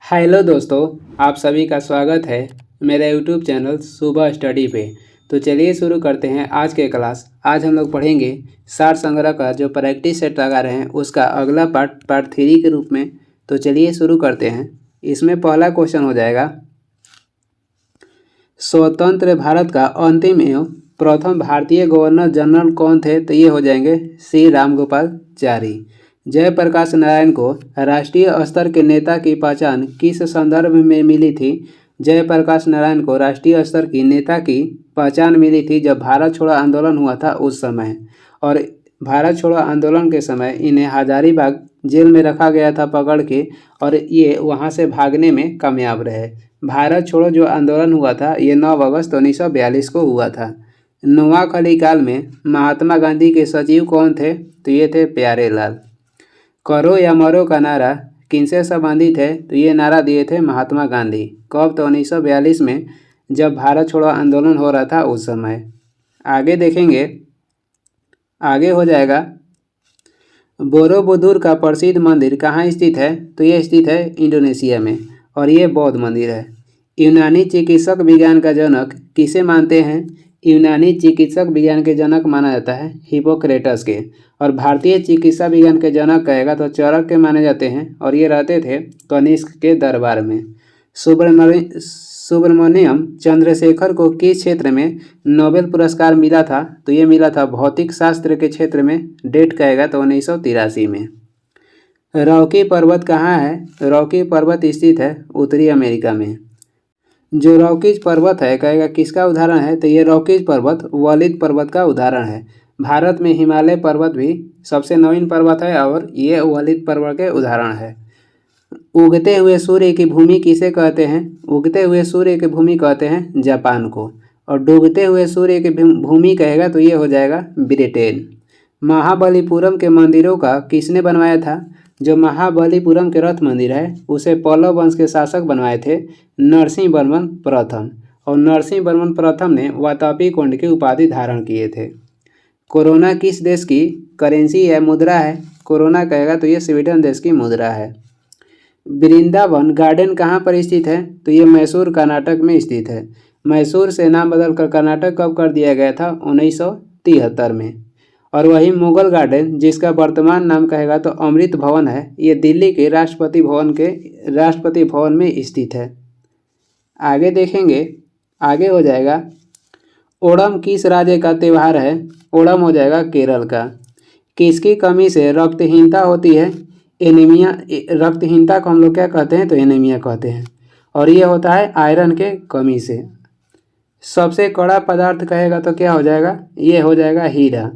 Hello दोस्तों, आप सभी का स्वागत है मेरे यूट्यूब चैनल सुबह स्टडी पे। तो चलिए शुरू करते हैं आज के क्लास। आज हम लोग पढ़ेंगे सार संग्रह का जो प्रैक्टिस सेट लगा रहे हैं उसका अगला पार्ट 3 के रूप में। तो चलिए शुरू करते हैं। इसमें पहला क्वेश्चन हो जाएगा, स्वतंत्र भारत का अंतिम एवं प्रथम भारतीय गवर्नर जनरल कौन थे? तो ये हो जाएंगे श्री रामगोपालचारी। जयप्रकाश नारायण को राष्ट्रीय स्तर के नेता की पहचान किस संदर्भ में मिली थी? जयप्रकाश नारायण को राष्ट्रीय स्तर की नेता की पहचान मिली थी जब भारत छोड़ो आंदोलन हुआ था उस समय। और भारत छोड़ो आंदोलन के समय इन्हें हजारीबाग जेल में रखा गया था पकड़ के, और ये वहाँ से भागने में कामयाब रहे। भारत छोड़ो जो आंदोलन हुआ था ये 9 अगस्त 1942 को हुआ था। नोआखली काल में महात्मा गांधी के सचिव कौन थे? तो ये थे प्यारेलाल। करो या मरो का नारा किनसे संबंधित है? तो ये नारा दिए थे महात्मा गांधी। कब? तो 1942 में, जब भारत छोड़ो आंदोलन हो रहा था उस समय। आगे देखेंगे, आगे हो जाएगा, बोरोबुदुर का प्रसिद्ध मंदिर कहाँ स्थित है? तो ये स्थित है इंडोनेशिया में, और ये बौद्ध मंदिर है। यूनानी चिकित्सक विज्ञान का जनक किसे मानते हैं? यूनानी चिकित्सक विज्ञान के जनक माना जाता है हिपोक्रेटस के। और भारतीय चिकित्सा विज्ञान के जनक कहेगा तो चरक के माने जाते हैं, और ये रहते थे कनिष्क के दरबार में। सुब्रमण्यम चंद्रशेखर को किस क्षेत्र में नोबेल पुरस्कार मिला था? तो ये मिला था भौतिक शास्त्र के क्षेत्र में। डेट कहेगा तो 1983 में। रॉकी पर्वत कहाँ है? रॉकी पर्वत स्थित है उत्तरी अमेरिका में। जो रॉकीज पर्वत है कहेगा किसका उदाहरण है? तो ये रॉकीज पर्वत वलिद पर्वत का उदाहरण है। भारत में हिमालय पर्वत भी सबसे नवीन पर्वत है, और ये वलिद पर्वत के उदाहरण है। उगते हुए सूर्य की भूमि किसे कहते हैं? उगते हुए सूर्य की भूमि कहते हैं जापान को। और डूबते हुए सूर्य की भूमि कहेगा तो ये हो जाएगा ब्रिटेन। महाबलीपुरम के मंदिरों का किसने बनवाया था? जो महाबलीपुरम के रथ मंदिर है उसे पल्लव वंश के शासक बनवाए थे नरसिंह वर्मन प्रथम। और नरसिंह वर्मन प्रथम ने वातापी कुंड की उपाधि धारण किए थे। कोरोना किस देश की करेंसी है, मुद्रा है? कोरोना कहेगा तो ये स्वीडन देश की मुद्रा है। वृंदावन गार्डन कहाँ पर स्थित है? तो ये मैसूर कर्नाटक में स्थित है। मैसूर से नाम बदलकर कर्नाटक कब कर दिया गया था? 1973 में। और वही मुगल गार्डन जिसका वर्तमान नाम कहेगा तो अमृत भवन है, ये दिल्ली के राष्ट्रपति भवन में स्थित है। आगे देखेंगे, आगे हो जाएगा, ओणम किस राज्य का त्यौहार है? ओणम हो जाएगा केरल का। किसकी कमी से रक्तहीनता होती है? एनीमिया। रक्तहीनता को हम लोग क्या कहते हैं? तो एनीमिया कहते हैं। और ये होता है आयरन के कमी से। सबसे कड़ा पदार्थ कहेगा तो क्या हो जाएगा? ये हो जाएगा हीरा।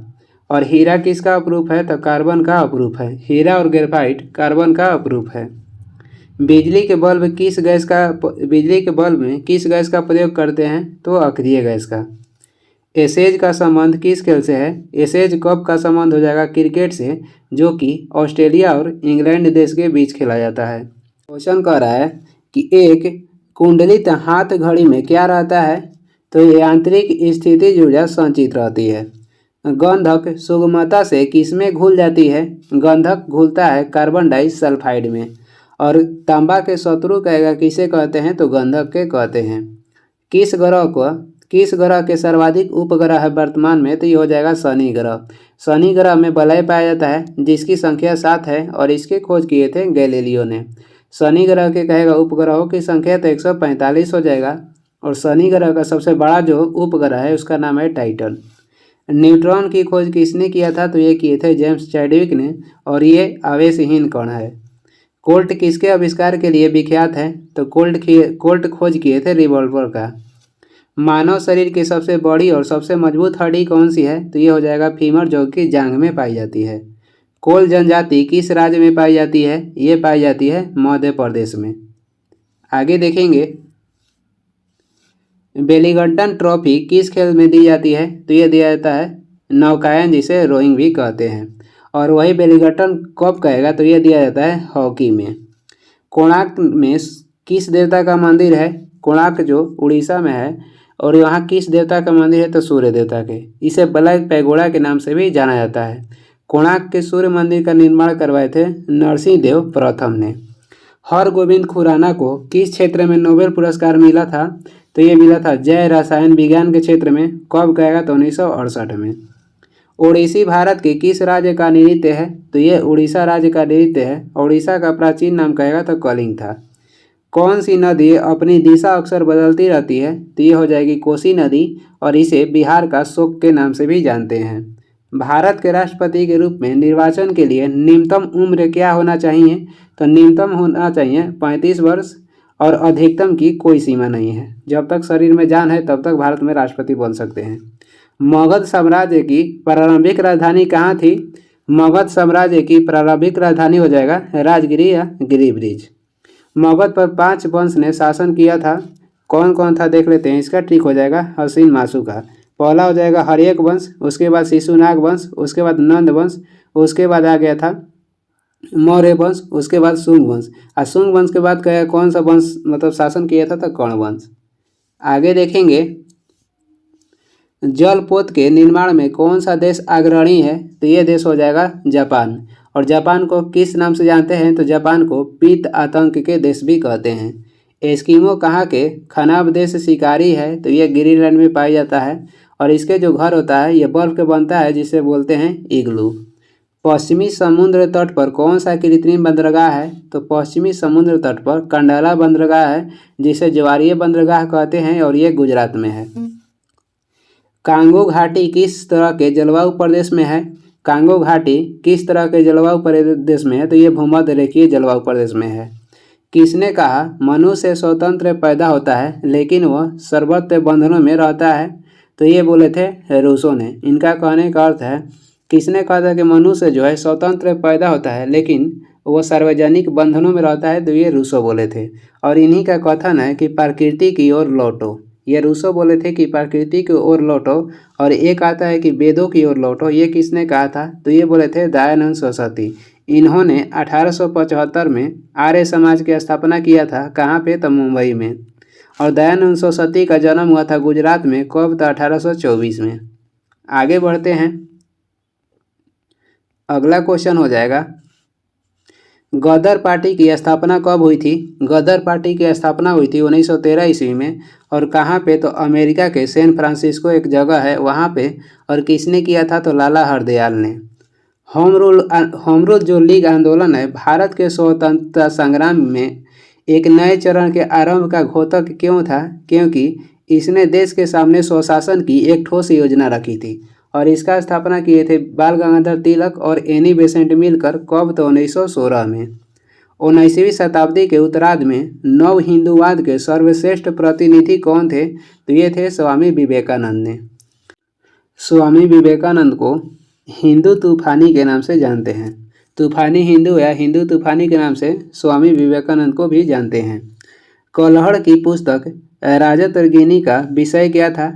और हीरा किसका अपरूप है? तो कार्बन का अपरूप है। हीरा और ग्रेफाइट कार्बन का अपरूप है। बिजली के बल्ब में किस गैस का प्रयोग करते हैं? तो अक्रिय गैस का। एसेज का संबंध किस खेल से है? एसेज कप का संबंध हो जाएगा क्रिकेट से, जो कि ऑस्ट्रेलिया और इंग्लैंड देश के बीच खेला जाता है। क्वेश्चन कह रहा है कि एक कुंडलित हाथ घड़ी में क्या रहता है? तो यांत्रिक स्थितिज ऊर्जा संचित रहती है। गंधक सुगमता से किसमें घुल जाती है? गंधक घुलता है कार्बन डाइसल्फाइड में। और तांबा के शत्रु कहेगा किसे कहते हैं? तो गंधक के कहते हैं। किस ग्रह के सर्वाधिक उपग्रह है वर्तमान में? तो ये हो जाएगा शनि ग्रह। शनि ग्रह में वलय पाया जाता है जिसकी संख्या 7 है, और इसकी खोज किए थे गैलीलियो ने। शनि ग्रह के कहेगा उपग्रहों की संख्या तो 145 हो जाएगा। और शनि ग्रह का सबसे बड़ा जो उपग्रह है उसका नाम है टाइटन। न्यूट्रॉन की खोज किसने किया था? तो ये किए थे जेम्स चैडविक ने, और ये आवेशहीन कण है। कोल्ट किसके आविष्कार के लिए विख्यात है? तो कोल्ट खोज किए थे रिवॉल्वर का। मानव शरीर की सबसे बड़ी और सबसे मजबूत हड्डी कौन सी है? तो ये हो जाएगा फीमर, जो कि जांघ में पाई जाती है। कोल जनजाति किस राज्य में पाई जाती है? ये पाई जाती है मध्य प्रदेश में। आगे देखेंगे, बेलिंगटन ट्रॉफी किस खेल में दी जाती है? तो ये दिया जाता है नौकायन, जिसे रोइंग भी कहते हैं। और वही बेलिंगटन कप कहेगा तो ये दिया जाता है हॉकी में। कोणार्क में किस देवता का मंदिर है? कोणार्क जो उड़ीसा में है, और यहाँ किस देवता का मंदिर है? तो सूर्य देवता के। इसे ब्लैक पैगोडा के नाम से भी जाना जाता है। कोणार्क के सूर्य मंदिर का निर्माण करवाए थे नरसिंह देव प्रथम ने। हरगोविंद खुराना को किस क्षेत्र में नोबेल पुरस्कार मिला था? तो ये मिला था जैव रसायन विज्ञान के क्षेत्र में। कब कहेगा? तो 1968 में। ओडिसी भारत के किस राज्य का नृत्य है? तो ये उड़ीसा राज्य का नृत्य है। उड़ीसा का प्राचीन नाम कहेगा तो कलिंग था। कौन सी नदी अपनी दिशा अक्सर बदलती रहती है? तो ये हो जाएगी कोसी नदी, और इसे बिहार का शोक के नाम से भी जानते हैं। भारत के राष्ट्रपति के रूप में निर्वाचन के लिए न्यूनतम उम्र क्या होना चाहिए? तो न्यूनतम होना चाहिए 35 वर्ष, और अधिकतम की कोई सीमा नहीं है। जब तक शरीर में जान है तब तक भारत में राष्ट्रपति बन सकते हैं। मगध साम्राज्य की प्रारंभिक राजधानी कहाँ थी? मगध साम्राज्य की प्रारंभिक राजधानी हो जाएगा राजगिरी या गिरिब्रिज। मगध पर 5 वंश ने शासन किया था। कौन कौन था देख लेते हैं। इसका ट्रिक हो जाएगा हसीन मासू का। पहला हो जाएगा हर्यक वंश, उसके बाद शिशुनाग वंश, उसके बाद नंद वंश, उसके बाद आ गया था मौर्य वंश, उसके बाद शुंग वंश। और शुंग वंश के बाद कहेगा कौन सा वंश मतलब शासन किया था? तो कर्ण वंश। आगे देखेंगे, जलपोत के निर्माण में कौन सा देश अग्रणी है? तो ये देश हो जाएगा जापान। और जापान को किस नाम से जानते हैं? तो जापान को पीत आतंक के देश भी कहते हैं। एस्किमो कहाँ के खानाबदेश शिकारी है? तो ये ग्रीनलैंड में पाया जाता है, और इसके जो घर होता है ये बर्फ के बनता है, जिसे बोलते हैं इग्लू। पश्चिमी समुद्र तट पर कौन सा कृत्रिम बंदरगाह है? तो पश्चिमी समुद्र तट पर कंडाला बंदरगाह है, जिसे ज्वारीय बंदरगाह कहते हैं, और ये गुजरात में है। कांगो घाटी किस तरह के जलवायु प्रदेश में है? कांगो घाटी किस तरह के जलवायु प्रदेश में है? तो ये भूमध्य रेखीय जलवायु प्रदेश में है। किसने कहा मनुष्य स्वतंत्र पैदा होता है लेकिन वह सर्वत्र बंधनों में रहता है? तो ये बोले थे रूसो ने। इनका कहने का अर्थ है, किसने कहा था कि मनुष्य जो है स्वतंत्र पैदा होता है लेकिन वो सार्वजनिक बंधनों में रहता है? तो ये रूसो बोले थे। और इन्हीं का कथन है कि प्रकृति की ओर लौटो। ये रूसो बोले थे कि प्रकृति की ओर लौटो। और एक आता है कि वेदों की ओर लौटो। ये किसने कहा था? तो ये बोले थे दयानंद सरस्वती। इन्होंने 1875 में आर्य समाज की स्थापना किया था। कहाँ पे? तो मुंबई में। और दयानंद सरस्वती का जन्म हुआ था गुजरात में। कब? तो 1824 में। आगे बढ़ते हैं, अगला क्वेश्चन हो जाएगा, गदर पार्टी की स्थापना कब हुई थी? गदर पार्टी की स्थापना हुई थी 1913 ईस्वी में। और कहाँ पे? तो अमेरिका के सैन फ्रांसिस्को एक जगह है वहाँ पे। और किसने किया था? तो लाला हरदयाल ने। होम रूल जो लीग आंदोलन है भारत के स्वतंत्रता संग्राम में एक नए चरण के आरंभ का घोतक क्यों था? क्योंकि इसने देश के सामने स्वशासन की एक ठोस योजना रखी थी। और इसका स्थापना किए थे बाल गंगाधर तिलक और एनी बेसेंट मिलकर। कब? तो 1916 में। 19वीं शताब्दी के उत्तरार्ध में नव हिंदूवाद के सर्वश्रेष्ठ प्रतिनिधि कौन थे? तो ये थे स्वामी विवेकानंद ने। स्वामी विवेकानंद को हिंदू तूफानी के नाम से जानते हैं। तूफानी हिंदू या हिंदू तूफानी के नाम से स्वामी विवेकानंद को भी जानते हैं। कलहड़ की पुस्तक रजत रंगिणी का विषय क्या था?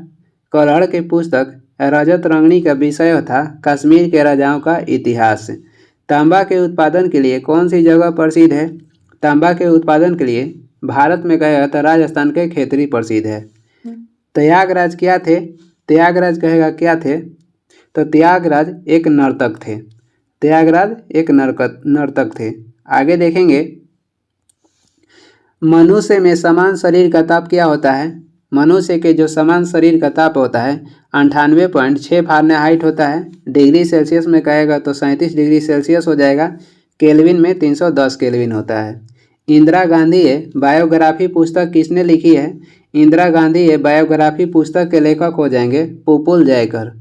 कलहड़ की पुस्तक रजत रंगिणी का विषय था कश्मीर के राजाओं का इतिहास। तांबा के उत्पादन के लिए कौन सी जगह प्रसिद्ध है? तांबा के उत्पादन के लिए भारत में कहेगा तो राजस्थान के खेतरी प्रसिद्ध है। त्यागराज क्या थे? त्यागराज कहेगा क्या थे? तो त्यागराज एक नर्तक थे। त्यागराज एक नर्तक थे। आगे देखेंगे, मनुष्य में समान शरीर का ताप क्या होता है? मनुष्य के जो समान शरीर का ताप होता है 98.6 फ़ारेनहाइट होता है। डिग्री सेल्सियस में कहेगा तो 37 डिग्री सेल्सियस हो जाएगा। केल्विन में 310 केल्विन होता है। इंदिरा गांधी बायोग्राफी पुस्तक किसने लिखी है? इंदिरा गांधी बायोग्राफी पुस्तक के लेखक हो जाएंगे पुपुल जयकर।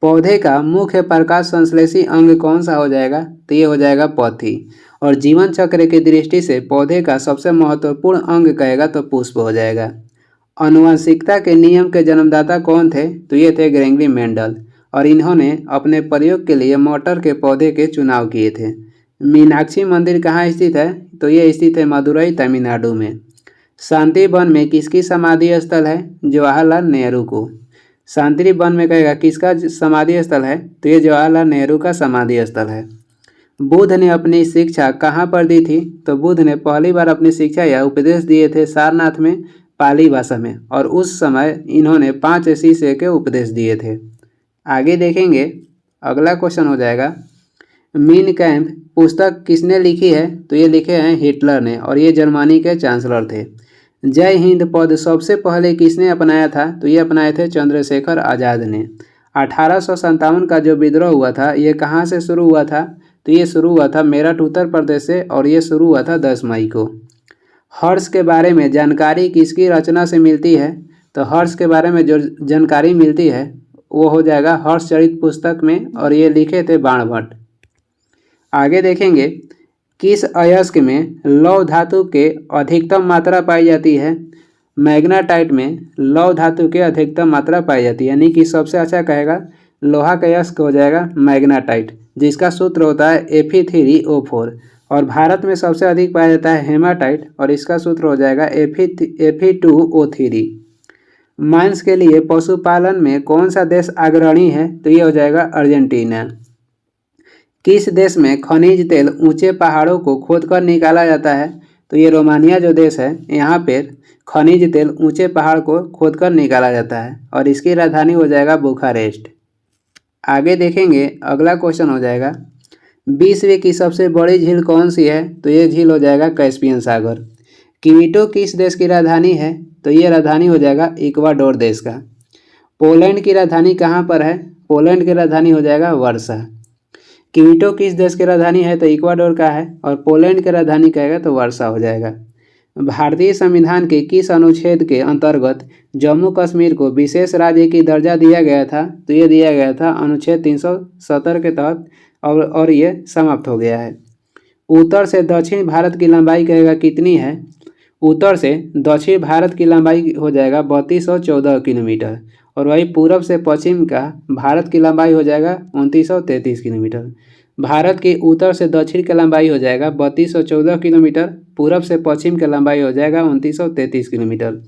पौधे का मुख्य प्रकाश संश्लेषी अंग कौन सा हो जाएगा? तो ये हो जाएगा पौधी। और जीवन चक्र की दृष्टि से पौधे का सबसे महत्वपूर्ण अंग कहेगा तो पुष्प हो जाएगा। आनुवंशिकता के नियम के जन्मदाता कौन थे? तो ये थे ग्रेगरी मेंडल। और इन्होंने अपने प्रयोग के लिए मटर के पौधे के चुनाव किए थे। मीनाक्षी मंदिर कहाँ स्थित है? तो ये स्थित है मदुरई तमिलनाडु में। शांति वन में किसकी समाधि स्थल है? जवाहरलाल नेहरू को। शांति वन में कहेगा किसका समाधि स्थल है? तो ये जवाहरलाल नेहरू का समाधि स्थल है। बुद्ध ने अपनी शिक्षा कहाँ पर दी थी? तो बुद्ध ने पहली बार अपनी शिक्षा या उपदेश दिए थे सारनाथ में, पाली भाषा में। और उस समय इन्होंने 5 शिष्य के उपदेश दिए थे। आगे देखेंगे, अगला क्वेश्चन हो जाएगा, मीन कैंप पुस्तक किसने लिखी है? तो ये लिखे हैं हिटलर ने, और ये जर्मनी के चांसलर थे। जय हिंद पद सबसे पहले किसने अपनाया था? तो ये अपनाए थे चंद्रशेखर आज़ाद ने। 1857 का जो विद्रोह हुआ था ये कहाँ से शुरू हुआ था? तो ये शुरू हुआ था मेरठ उत्तर प्रदेश से, और ये शुरू हुआ था 10 मई को। हर्ष के बारे में जानकारी किसकी रचना से मिलती है? तो हर्ष के बारे में जो जानकारी मिलती है वो हो जाएगा हर्षचरित पुस्तक में, और ये लिखे थे बाणभट्ट। आगे देखेंगे, किस अयस्क में लौह धातु के अधिकतम मात्रा पाई जाती है? मैग्नेटाइट में लौह धातु के अधिकतम मात्रा पाई जाती है, यानी कि सबसे अच्छा कहेगा लोहा का अयस्क हो जाएगा मैग्नेटाइट, जिसका सूत्र होता है Fe3O4। और भारत में सबसे अधिक पाया जाता है हेमाटाइट, और इसका सूत्र हो जाएगा Fe2O3। मांस के लिए पशुपालन में कौन सा देश अग्रणी है? तो ये हो जाएगा अर्जेंटीना। किस देश में खनिज तेल ऊंचे पहाड़ों को खोदकर निकाला जाता है? तो ये रोमानिया जो देश है यहाँ पे खनिज तेल ऊंचे पहाड़ को खोदकर निकाला जाता है, और इसकी राजधानी हो जाएगा बुखारेस्ट। आगे देखेंगे, अगला क्वेश्चन हो जाएगा, विश्व की सबसे बड़ी झील कौन सी है? तो ये झील हो जाएगा कैस्पियन सागर। क्विटो किस देश की राजधानी है? तो ये राजधानी हो जाएगा इक्वाडोर देश का। पोलैंड की राजधानी कहाँ पर है? पोलैंड की राजधानी हो जाएगा वर्षा। क्विटो किस देश की राजधानी है? तो इक्वाडोर का है, और पोलैंड की राजधानी कहेगा तो वर्षा हो जाएगा। भारतीय संविधान के किस अनुच्छेद के अंतर्गत जम्मू कश्मीर को विशेष राज्य की दर्जा दिया गया था? तो ये दिया गया था अनुच्छेद 370 के तहत, और ये समाप्त हो गया है। उत्तर से दक्षिण भारत की लंबाई कहेगा कितनी है? उत्तर से दक्षिण भारत की लंबाई हो जाएगा 3214 किलोमीटर, और वही पूरब से पश्चिम का भारत की लंबाई हो जाएगा 2933 किलोमीटर। भारत की उत्तर से दक्षिण की लंबाई हो जाएगा 3214 किलोमीटर, पूरब से पश्चिम की लंबाई हो जाएगा 2933 किलोमीटर।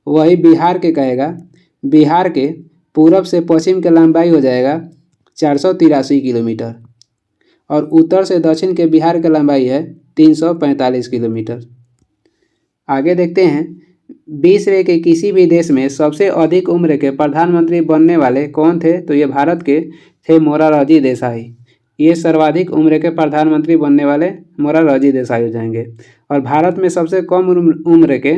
वही बिहार के कहेगा, बिहार के पूरब से पश्चिम की लंबाई हो जाएगा 483 किलोमीटर, और उत्तर से दक्षिण के बिहार की लंबाई है 345 किलोमीटर। आगे देखते हैं, विश्व के किसी भी देश में सबसे अधिक उम्र के प्रधानमंत्री बनने वाले कौन थे? तो ये भारत के थे मोरारजी देसाई। ये सर्वाधिक उम्र के प्रधानमंत्री बनने वाले मोरारजी देसाई हो जाएंगे। और भारत में सबसे कम उम्र के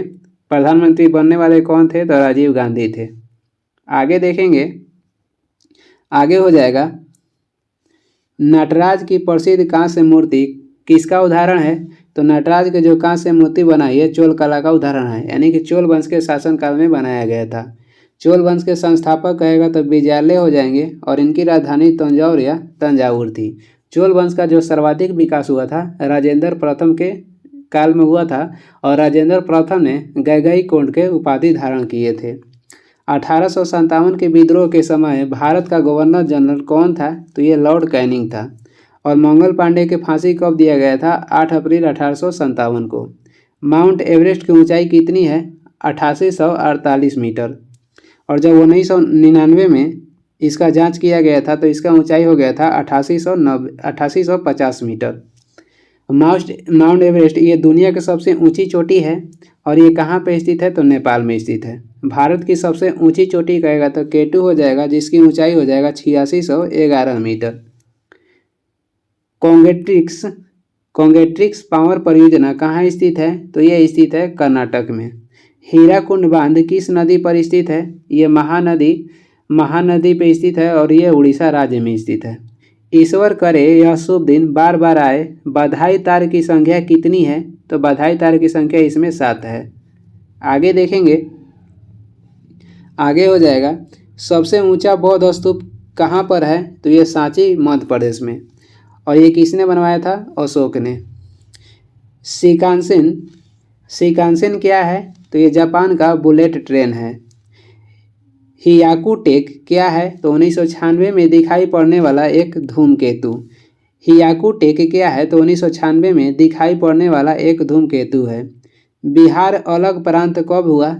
प्रधानमंत्री बनने वाले कौन थे? तो राजीव गांधी थे। आगे देखेंगे, आगे हो जाएगा, नटराज की प्रसिद्ध कांस्य मूर्ति किसका उदाहरण है? तो नटराज के जो कांस्य मूर्ति बनाई है चोल कला का उदाहरण है, यानी कि चोल वंश के शासनकाल में बनाया गया था। चोल वंश के संस्थापक कहेगा तो विजयालय हो जाएंगे, और इनकी राजधानी तंजौर या तंजावुर थी। चोल वंश का जो सर्वाधिक विकास हुआ था राजेंद्र प्रथम के काल में हुआ था, और राजेंद्र प्रथम ने गैगईकोंड के उपाधि धारण किए थे। 1857 के विद्रोह के समय भारत का गवर्नर जनरल कौन था? तो ये लॉर्ड कैनिंग था। और मंगल पांडे के फांसी कब दिया गया था? 8 अप्रैल 1857 को। माउंट एवरेस्ट की ऊंचाई कितनी है? 8848 मीटर। और जब 1999 में इसका जांच किया गया था तो इसका ऊंचाई हो गया था 8850 मीटर। माउंट एवरेस्ट ये दुनिया की सबसे ऊंची चोटी है, और ये कहाँ पे स्थित है? तो नेपाल में स्थित है। भारत की सबसे ऊंची चोटी कहेगा तो K2 हो जाएगा, जिसकी ऊंचाई हो जाएगा 8611 मीटर। कॉन्गेट्रिक्स पावर परियोजना कहाँ स्थित है? तो ये स्थित है कर्नाटक में। हीराकुंड बांध किस नदी पर स्थित है? ये महानदी पे स्थित है, और ये उड़ीसा राज्य में स्थित है। ईश्वर करे यह शुभ दिन बार बार आए, बधाई तार की संख्या कितनी है? तो बधाई तार की संख्या इसमें 7 है। आगे देखेंगे, आगे हो जाएगा, सबसे ऊंचा बौद्ध स्तूप कहाँ पर है? तो ये सांची मध्य प्रदेश में, और ये किसने बनवाया था? अशोक ने। शिकानसेन क्या है? तो ये जापान का बुलेट ट्रेन है। हियाकू टेक क्या है? तो 1996 में दिखाई पड़ने वाला एक धूमकेतु। हियाकू टेक क्या है? तो 1996 में दिखाई पड़ने वाला एक धूमकेतु है। बिहार अलग प्रांत कब हुआ?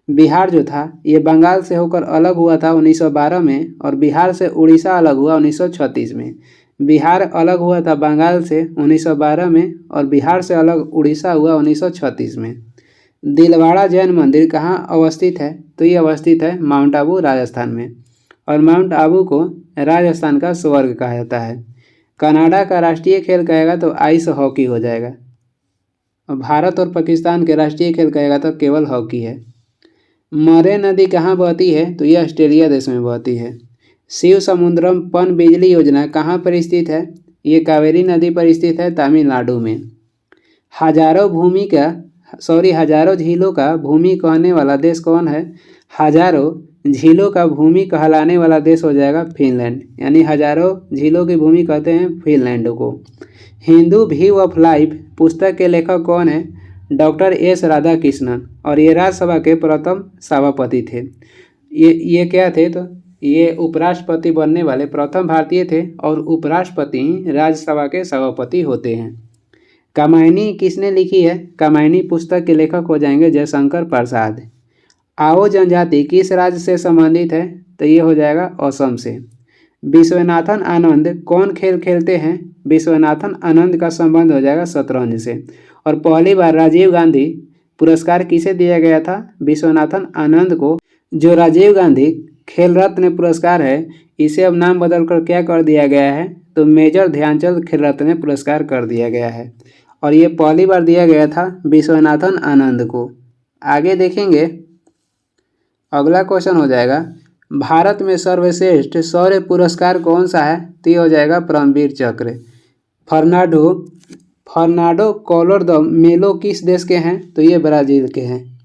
बिहार जो था ये बंगाल से होकर अलग हुआ था 1912 में, और बिहार से उड़ीसा अलग हुआ 1936 में। बिहार अलग हुआ था बंगाल से 1912 में, और बिहार से अलग उड़ीसा हुआ 1936 में। दिलवाड़ा जैन मंदिर कहाँ अवस्थित है? तो ये अवस्थित है माउंट आबू राजस्थान में, और माउंट आबू को राजस्थान का स्वर्ग कहा जाता है। कनाडा का राष्ट्रीय खेल कहेगा तो आइस हॉकी हो जाएगा। और भारत और पाकिस्तान के राष्ट्रीय खेल कहेगा तो केवल हॉकी है। मरे नदी कहाँ बहती है तो ये ऑस्ट्रेलिया देश में बहती है। शिव समुद्रम पनबिजली योजना कहाँ पर स्थित है, ये कावेरी नदी पर स्थित है, तमिलनाडु में। हजारों झीलों का भूमि कहने वाला देश कौन है, हजारों झीलों का भूमि कहलाने वाला देश हो जाएगा फिनलैंड, यानी हजारों झीलों की भूमि कहते हैं फिनलैंड को। हिंदू व्यू ऑफ लाइफ पुस्तक के लेखक कौन है, डॉक्टर एस राधाकृष्णन, और ये राज्यसभा के प्रथम सभापति थे। ये क्या थे तो ये उपराष्ट्रपति बनने वाले प्रथम भारतीय थे, और उपराष्ट्रपति राज्यसभा के सभापति होते हैं। कामायनी किसने लिखी है, कामायनी पुस्तक के लेखक हो जाएंगे जयशंकर प्रसाद। आओ जनजाति किस राज्य से संबंधित है तो ये हो जाएगा असम से। विश्वनाथन आनंद कौन खेल खेलते हैं, विश्वनाथन आनंद का संबंध हो जाएगा शतरंज से। और पहली बार राजीव गांधी पुरस्कार किसे दिया गया था, विश्वनाथन आनंद को। जो राजीव गांधी खेल रत्न पुरस्कार है इसे अब नाम बदलकर क्या कर दिया गया है तो मेजर ध्यानचंद खेल रत्न पुरस्कार कर दिया गया है, और ये पहली बार दिया गया था विश्वनाथन आनंद को। आगे देखेंगे, अगला क्वेश्चन हो जाएगा भारत में सर्वश्रेष्ठ शौर्य पुरस्कार कौन सा है तो ये हो जाएगा परमवीर चक्र। फर्नांडो कॉलर द मेलो किस देश के हैं तो ये ब्राज़ील के हैं।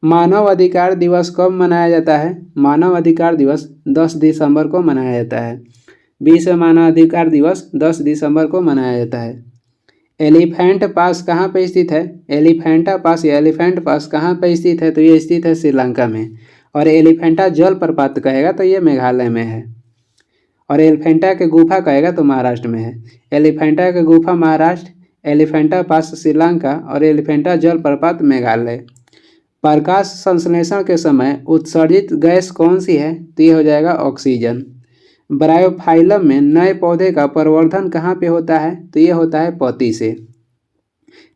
मानव अधिकार दिवस कब मनाया जाता है, मानव अधिकार दिवस 10 दिसंबर को मनाया जाता है। विश्व मानव अधिकार दिवस 10 दिसंबर को मनाया जाता है। एलिफेंट पास कहाँ पर स्थित है, एलिफेंटा पास या एलिफेंट पास कहाँ पर स्थित है तो ये स्थित है श्रीलंका में। और एलिफेंटा जलप्रपात कहेगा तो ये मेघालय में है। और एलिफेंटा के गुफा कहेगा तो महाराष्ट्र में है। एलिफेंटा के गुफा महाराष्ट्र, एलिफेंटा पास श्रीलंका और एलिफेंटा जलप्रपात मेघालय। प्रकाश संश्लेषण के समय उत्सर्जित गैस कौन सी है तो ये हो जाएगा ऑक्सीजन। ब्रायोफाइलम में नए पौधे का प्रवर्धन कहाँ पे होता है तो ये होता है पत्ती से।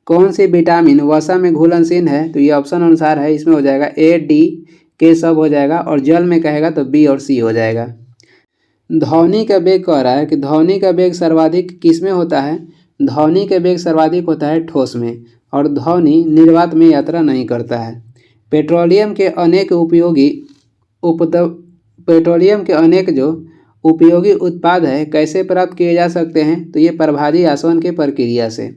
कौन सी विटामिन वसा में घुलनशील है तो ये ऑप्शन अनुसार है, इसमें हो जाएगा ए डी के सब हो जाएगा, और जल में कहेगा तो बी और सी हो जाएगा। ध्वनि का वेग कह रहा है कि ध्वनि का वेग सर्वाधिक किस में होता है, ध्वनि का वेग सर्वाधिक होता है ठोस में, और ध्वनि निर्वात में यात्रा नहीं करता है। पेट्रोलियम के अनेक जो उपयोगी उत्पाद है कैसे प्राप्त किए जा सकते हैं तो ये प्रभावी आसवन के प्रक्रिया से।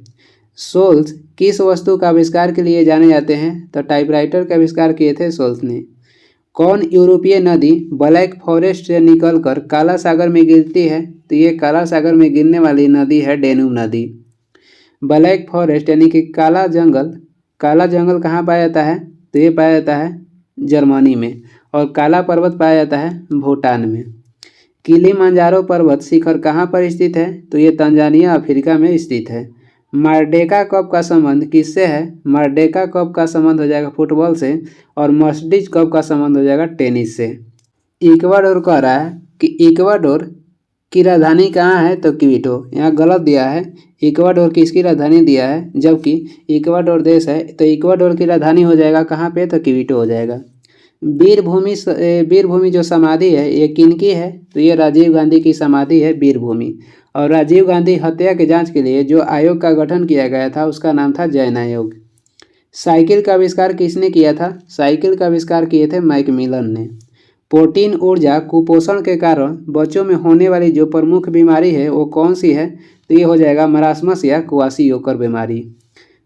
सोल्स किस वस्तु का आविष्कार के लिए जाने जाते हैं तो टाइपराइटर का आविष्कार किए थे सोल्स ने। कौन यूरोपीय नदी ब्लैक फॉरेस्ट से निकलकर काला सागर में गिरती है तो ये काला सागर में गिरने वाली नदी है डेन्यूब नदी। ब्लैक फॉरेस्ट यानी कि काला जंगल कहाँ पाया जाता है तो ये पाया जाता है जर्मनी में, और काला पर्वत पाया जाता है भूटान में। किलिमंजारो पर्वत शिखर कहाँ पर स्थित है तो ये तंजानिया अफ्रीका में स्थित है। मर्डेका कप का संबंध किससे है, मर्डेका कप का संबंध हो जाएगा फुटबॉल से, और मर्सिडीज कप का संबंध हो जाएगा टेनिस से। इक्वाडोर कह रहा है कि इक्वाडोर की राजधानी कहाँ है तो क्विटो, यहाँ गलत दिया है। इक्वाडोर किसकी राजधानी दिया है, जबकि इक्वाडोर देश है तो इक्वाडोर की राजधानी हो जाएगा कहाँ पे तो क्विटो हो जाएगा। वीरभूमि जो समाधि है ये किनकी है तो ये राजीव गांधी की समाधि है वीरभूमि। और राजीव गांधी हत्या की जांच के लिए जो आयोग का गठन किया गया था उसका नाम था जैन आयोग। साइकिल का आविष्कार किसने किया था, साइकिल का आविष्कार किए थे मैकमिलन ने। प्रोटीन ऊर्जा कुपोषण के कारण बच्चों में होने वाली जो प्रमुख बीमारी है वो कौन सी है तो ये हो जाएगा मरासमस या क्वाशियोकर बीमारी।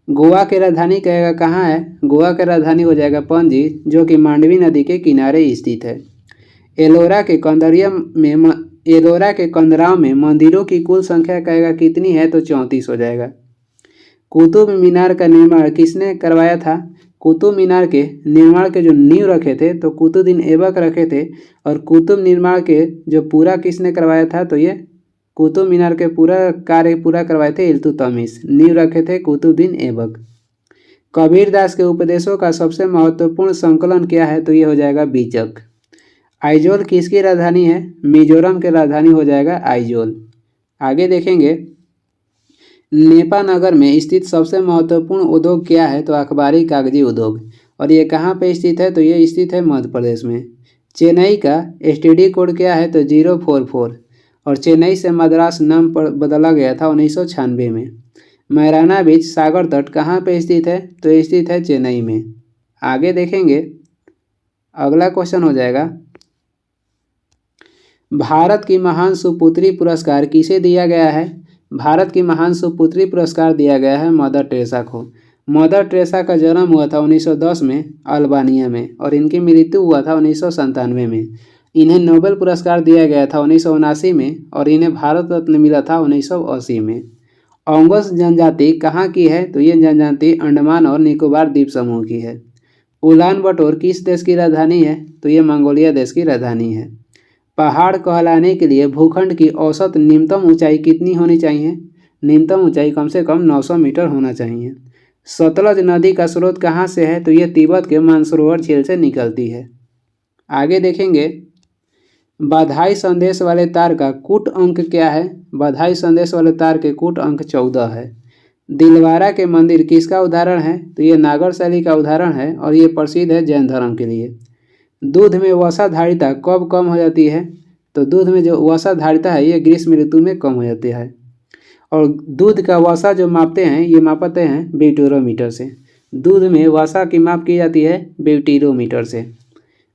गोवा की राजधानी कहेगा कहाँ है, गोवा की राजधानी हो जाएगा पणजी, जो कि मांडवी नदी के किनारे स्थित है। एलोरा के कंदराव में मंदिरों की कुल संख्या कहेगा कितनी है तो 34 हो जाएगा। कुतुब मीनार का निर्माण किसने करवाया था, कुतुब मीनार के निर्माण के जो नींव रखे थे तो कुतुबुद्दीन ऐबक रखे थे, और कुतुब निर्माण के जो पूरा किसने करवाया था तो ये कुतुब मीनार के कार्य पूरा करवाए थे इल्तुतमिश, नींव रखे थे कुतुबुद्दीन ऐबक। कबीरदास के उपदेशों का सबसे महत्वपूर्ण संकलन क्या है तो ये हो जाएगा बीचक। आइजोल किसकी राजधानी है, मिजोरम की राजधानी हो जाएगा आइजोल। आगे देखेंगे, नेपानगर में स्थित सबसे महत्वपूर्ण उद्योग क्या है तो अखबारी कागजी उद्योग, और ये कहाँ पे स्थित है तो ये स्थित है मध्य प्रदेश में। चेन्नई का एसटीडी कोड क्या है तो 044, और चेन्नई से मद्रास नाम पर बदला गया था 1996 में। मैराना बीच सागर तट कहाँ पे स्थित है? तो ये स्थित है चेन्नई में। आगे देखेंगे, अगला क्वेश्चन हो जाएगा, भारत की महान सुपुत्री पुरस्कार किसे दिया गया है? भारत की महान सुपुत्री पुरस्कार दिया गया है मदर टेरेसा को। मदर टेरेसा का जन्म हुआ था 1910 में अल्बानिया में और इनकी मृत्यु हुआ था 1997 में। इन्हें नोबेल पुरस्कार दिया गया था 1979 में और इन्हें भारत रत्न मिला था 1980 में। ओंगोस जनजाति कहाँ की है? तो ये जनजाति अंडमान और निकोबार द्वीप समूह की है। उलान बटोर किस देश की राजधानी है? तो ये मंगोलिया देश की राजधानी है। पहाड़ कहलाने के लिए भूखंड की औसत न्यूनतम ऊंचाई कितनी होनी चाहिए? न्यूनतम ऊंचाई कम से कम 900 मीटर होना चाहिए। सतलज नदी का स्रोत कहाँ से है? तो ये तिब्बत के मानसरोवर झील से निकलती है। आगे देखेंगे, बधाई संदेश वाले तार का कूट अंक क्या है? बधाई संदेश वाले तार के कूट अंक 14 है। दिलवारा के मंदिर किसका उदाहरण है? तो ये नागर शैली का उदाहरण है और ये प्रसिद्ध है जैन धर्म के लिए। दूध में वसा धारिता कब कम हो जाती है? तो दूध में जो वसा धारिता है ये ग्रीष्म ऋतु में कम हो जाती है। और दूध का वसा जो मापते हैं ये मापते हैं ब्यूटेरोमीटर से। दूध में वसा की माप की जाती है ब्यूटेरोमीटर से।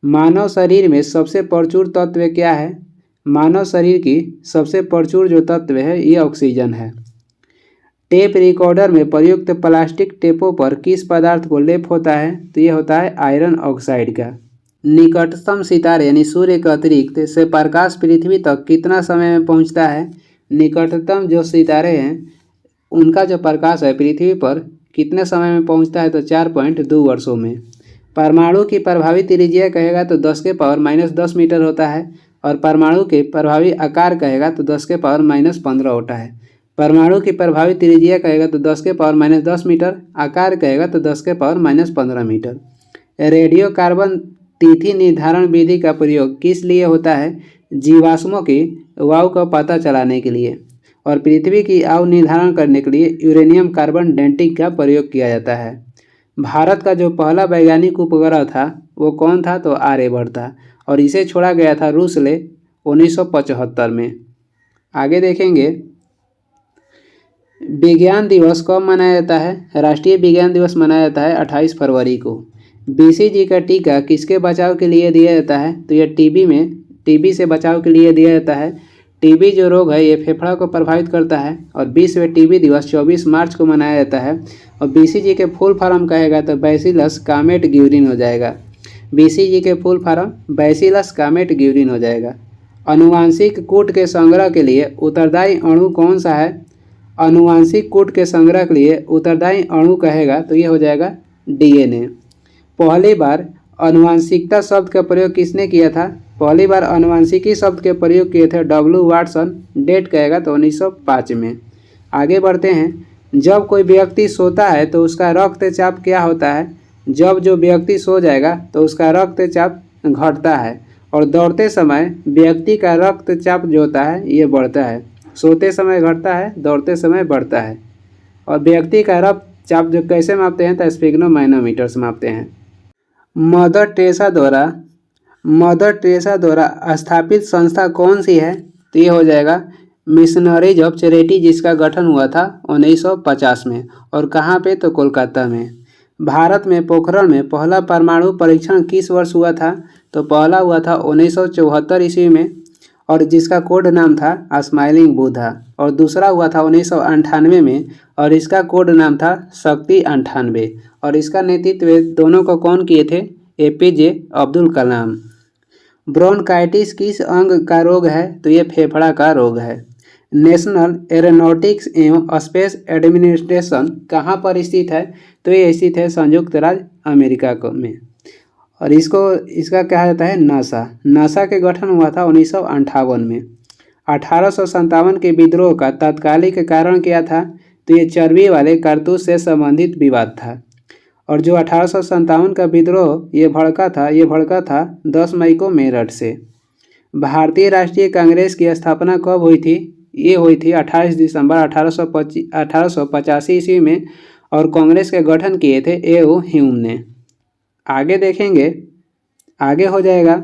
मानव शरीर में सबसे प्रचुर तत्व क्या है? मानव शरीर की सबसे प्रचुर जो तत्व है ये ऑक्सीजन है। टेप रिकॉर्डर में प्रयुक्त प्लास्टिक टेपों पर किस पदार्थ को लेप होता है? तो ये होता है आयरन ऑक्साइड का। निकटतम सितारे यानी सूर्य के अतिरिक्त से प्रकाश पृथ्वी तक कितना समय में पहुंचता है? निकटतम जो सितारे हैं उनका जो प्रकाश है पृथ्वी पर कितने समय में पहुंचता है? तो 4.2 वर्षों में। परमाणु की प्रभावी त्रिज्या कहेगा तो 10⁻⁻10 मीटर होता है और परमाणु के प्रभावी आकार कहेगा तो 10⁻⁻15 होता है। परमाणु की प्रभावी त्रिज्या कहेगा तो 10⁻⁻10 मीटर, आकार कहेगा तो 10⁻⁻15 मीटर। रेडियो कार्बन तिथि निर्धारण विधि का प्रयोग किस लिए होता है? जीवाश्मों की वायु का पता चलाने के लिए। और पृथ्वी की आयु निर्धारण करने के लिए यूरेनियम कार्बन डेटिंग का प्रयोग किया जाता है। भारत का जो पहला वैज्ञानिक उपग्रह था वो कौन था? तो आर्यभट्ट था और इसे छोड़ा गया था रूस से 1975 में। आगे देखेंगे, विज्ञान दिवस कब मनाया जाता है? राष्ट्रीय विज्ञान दिवस मनाया जाता है 28 फरवरी को। BCG का टीका किसके बचाव के लिए दिया जाता है? तो यह टीबी से बचाव के लिए दिया जाता है। टीबी जो रोग है ये फेफड़ा को प्रभावित करता है और विश्व टीबी दिवस 24 मार्च को मनाया जाता है। और BCG के फुल फॉर्म कहेगा तो बैसिलस कामेट ग्यूरिन हो जाएगा। BCG के full form bacillus Kamet Guérin हो जाएगा। अनुवांशिक कूट के संग्रह के लिए उत्तरदायी अणु कौन सा है? अनुवांशिक कूट के संग्रह के लिए उत्तरदायी अणु कहेगा तो ये हो जाएगा DNA। पहली बार अनुवांशिकता शब्द का प्रयोग किसने किया था? पहली बार अनुवांशिकी शब्द के प्रयोग किए थे W वाटसन। डेट कहेगा तो 1905 में। आगे बढ़ते हैं, जब कोई व्यक्ति सोता है तो उसका रक्तचाप क्या होता है? जब जो व्यक्ति सो जाएगा तो उसका रक्तचाप घटता है और दौड़ते समय व्यक्ति का रक्तचाप जो होता है ये बढ़ता है। सोते समय घटता है, दौड़ते समय बढ़ता है। और व्यक्ति का रक्तचाप जो कैसे मापते हैं? तो स्फिग्नोमाइनोमीटर से मापते हैं। मदर टेरेसा द्वारा स्थापित संस्था कौन सी है? तो ये हो जाएगा मिशनरीज ऑफ चैरिटी, जिसका गठन हुआ था 1950 में। और कहाँ पे? तो कोलकाता में। भारत में पोखरण में पहला परमाणु परीक्षण किस वर्ष हुआ था? तो पहला हुआ था 1974 ईस्वी में और जिसका कोड नाम था स्माइलिंग बुद्धा। और दूसरा हुआ था 1998 में और इसका कोड नाम था शक्ति 98। और इसका नेतृत्व दोनों को कौन किए थे? APJ अब्दुल कलाम। ब्रोंकाइटिस किस अंग का रोग है? तो ये फेफड़ा का रोग है। नेशनल एरोनॉटिक्स एवं स्पेस एडमिनिस्ट्रेशन कहाँ पर स्थित है? तो ये स्थित है संयुक्त राज्य अमेरिका में। और इसका कहा जाता है नासा के गठन हुआ था 1958 में। 1857 के विद्रोह का तात्कालिक कारण क्या था? तो ये चर्बी वाले कारतूस से संबंधित विवाद था। और जो 1857 का विद्रोह ये भड़का था 10 मई को मेरठ से। भारतीय राष्ट्रीय कांग्रेस की स्थापना कब हुई थी? ये हुई थी 28 दिसंबर 1885 ईस्वी में और कांग्रेस का गठन किए थे A.O. ह्यूम ने। आगे देखेंगे, आगे हो जाएगा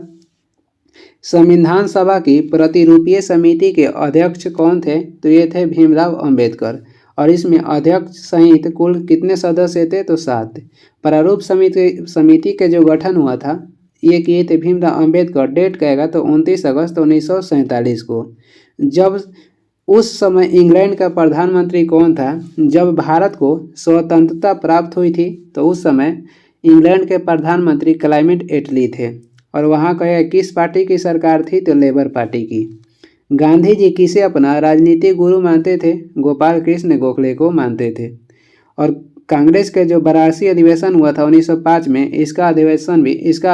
संविधान सभा की प्रतिरूपीय समिति के अध्यक्ष कौन थे? तो ये थे भीमराव अंबेडकर। और इसमें अध्यक्ष सहित कुल कितने सदस्य थे? तो 7। प्रारूप समिति के जो गठन हुआ था ये किए थे भीमराव अंबेडकर। डेट कहेगा तो 29 अगस्त 1947 को। जब उस समय इंग्लैंड का प्रधानमंत्री कौन था? जब भारत को स्वतंत्रता प्राप्त हुई थी तो उस समय इंग्लैंड के प्रधानमंत्री क्लेमेंट एटली थे। और वहाँ का किस पार्टी की सरकार थी? तो लेबर पार्टी की। गांधी जी किसे अपना राजनीतिक गुरु मानते थे? गोपाल कृष्ण गोखले को मानते थे। और कांग्रेस के जो वाराणसी अधिवेशन हुआ था 1905 में, इसका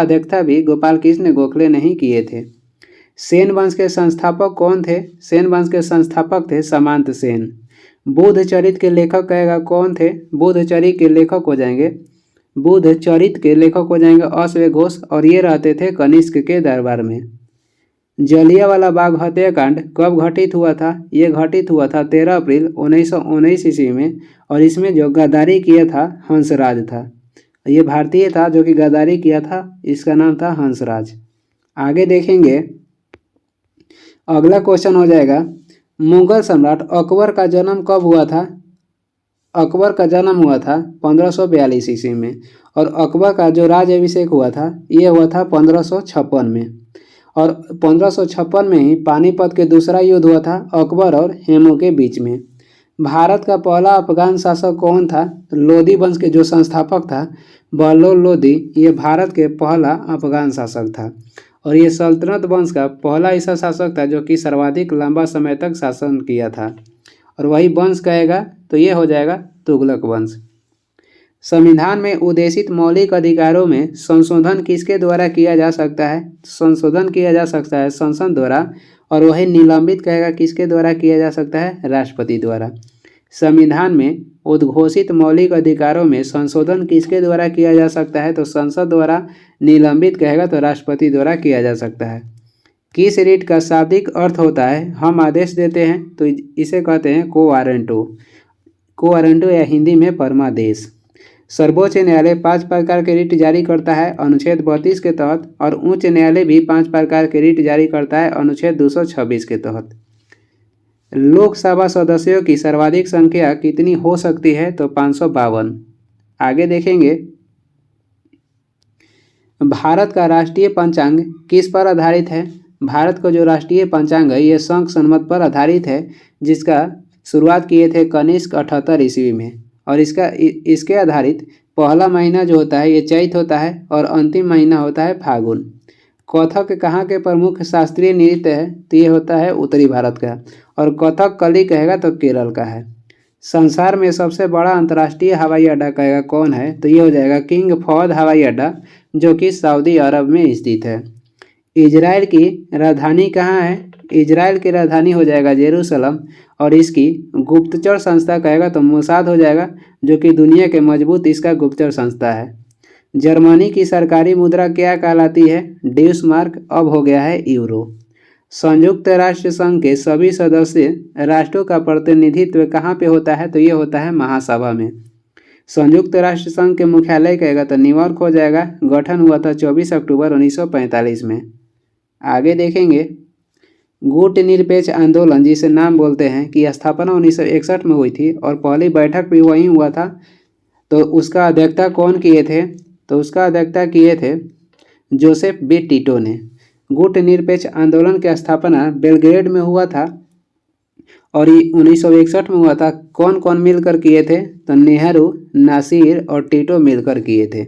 अध्यक्षता भी गोपाल कृष्ण गोखले ने ही किए थे। सेन वंश के संस्थापक कौन थे? सेन वंश के संस्थापक थे सामंत सेन। बुद्ध चरित्र के लेखक कहेगा कौन थे? बुद्ध चरित्र के लेखक हो जाएंगे अश्व घोष। और ये रहते थे कनिष्क के दरबार में। जलियांवाला बाग हत्याकांड कब घटित हुआ था? ये घटित हुआ था 13 अप्रैल 1919 ईस्वी में। और इसमें जो गद्दारी किया था हंसराज था। ये भारतीय था जो कि गद्दारी किया था, इसका नाम था हंसराज। आगे देखेंगे, अगला क्वेश्चन हो जाएगा, मुगल सम्राट अकबर का जन्म कब हुआ था? अकबर का जन्म हुआ था 1542 ईस्वी में। और अकबर का जो राज्याभिषेक हुआ था ये हुआ था 1556 में। और 1556 में ही पानीपत के दूसरा युद्ध हुआ था अकबर और हेमू के बीच में। भारत का पहला अफगान शासक कौन था? लोदी वंश के जो संस्थापक था बहलोल लोदी, ये भारत के पहला अफगान शासक था। और ये सल्तनत वंश का पहला ऐसा शासक था जो कि सर्वाधिक लंबा समय तक शासन किया था। और वही वंश कहेगा तो ये हो जाएगा तुगलक वंश। संविधान में उद्देशित मौलिक अधिकारों में संशोधन किसके द्वारा किया जा सकता है? संशोधन किया जा सकता है संसद द्वारा। और वही निलंबित कहेगा किसके द्वारा किया जा सकता है? राष्ट्रपति द्वारा। संविधान में उद्घोषित मौलिक अधिकारों में संशोधन किसके द्वारा किया जा सकता है? तो संसद द्वारा। निलंबित कहेगा तो राष्ट्रपति द्वारा किया जा सकता है। किस रीट का शाब्दिक अर्थ होता है? हम आदेश देते हैं तो इसे कहते हैं कोवारंटो या हिंदी में परमादेश। सर्वोच्च न्यायालय 5 प्रकार के रिट जारी करता है अनुच्छेद 32 के तहत। और उच्च न्यायालय भी 5 प्रकार के रिट जारी करता है अनुच्छेद 226 के तहत। लोकसभा सदस्यों की सर्वाधिक संख्या कितनी हो सकती है? तो 552। आगे देखेंगे, भारत का राष्ट्रीय पंचांग किस पर आधारित है? भारत का जो राष्ट्रीय पंचांग है ये शंख संवत पर आधारित है, जिसका शुरुआत किए थे कनिष्क 78 ईस्वी में। और इसके आधारित पहला महीना जो होता है ये चैत होता है और अंतिम महीना होता है फागुन। कथक कहाँ के प्रमुख शास्त्रीय नृत्य है? तो ये होता है उत्तरी भारत का। और कथक कली कहेगा तो केरल का है। संसार में सबसे बड़ा अंतर्राष्ट्रीय हवाई अड्डा कहेगा कौन है? तो ये हो जाएगा किंग फहद हवाई अड्डा, जो कि सऊदी अरब में स्थित है। इजराइल की राजधानी कहाँ है? इजराइल की राजधानी हो जाएगा जेरूसलम। और इसकी गुप्तचर संस्था कहेगा तो मोसाद हो जाएगा, जो कि दुनिया के मजबूत इसका गुप्तचर संस्था है। जर्मनी की सरकारी मुद्रा क्या कहलाती है? ड्यूसमार्क, अब हो गया है यूरो। संयुक्त राष्ट्र संघ के सभी सदस्य राष्ट्रों का प्रतिनिधित्व कहाँ पे होता है? तो ये होता है महासभा में। संयुक्त राष्ट्र संघ के मुख्यालय कहेगा तो न्यूयॉर्क हो जाएगा। गठन हुआ था 24 अक्टूबर 1945 में। आगे देखेंगे, गुट निरपेक्ष आंदोलन जिसे नाम बोलते हैं की स्थापना 1961 में हुई थी और पहली बैठक भी वहीं हुआ था। तो उसका अध्यक्षता कौन किए थे? तो उसका अध्यक्षता किए थे जोसेफ बी टिटो ने। गुट निरपेक्ष आंदोलन की स्थापना बेलग्रेड में हुआ था और ये 1961 में हुआ था। कौन कौन मिलकर किए थे? तो नेहरू, नासिर और टिटो मिलकर किए थे।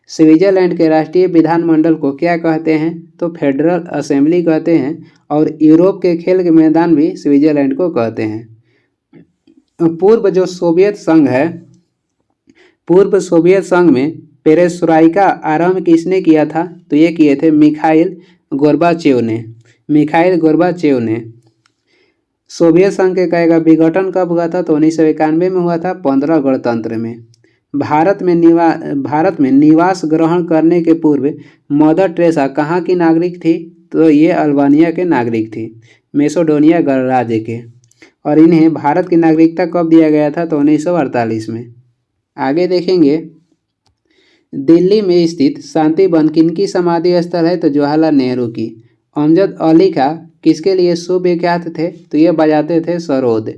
स्विट्जरलैंड के राष्ट्रीय विधानमंडल को क्या कहते हैं? तो फेडरल असेंबली कहते हैं। और यूरोप के खेल के मैदान भी स्विट्जरलैंड को कहते हैं। पूर्व सोवियत संघ में पेरेस्ट्रोइका आरंभ किसने किया था? तो ये किए थे मिखाइल गोर्बाचेव ने। सोवियत संघ के कहेगा विघटन कब हुआ था? तो 1991 में हुआ था 15 गणतंत्र में। भारत में निवास ग्रहण करने के पूर्व मदर टेरेसा कहाँ की नागरिक थी? तो ये अल्बानिया के नागरिक थी, मैसेडोनिया गणराज्य के। और इन्हें भारत की नागरिकता कब दिया गया था? तो 1948 में। आगे देखेंगे, दिल्ली में स्थित शांति वन किनकी समाधि स्थल है? तो जवाहरलाल नेहरू की। अमजद अली खां किसके लिए सुविख्यात थे? तो ये बजाते थे सरोद।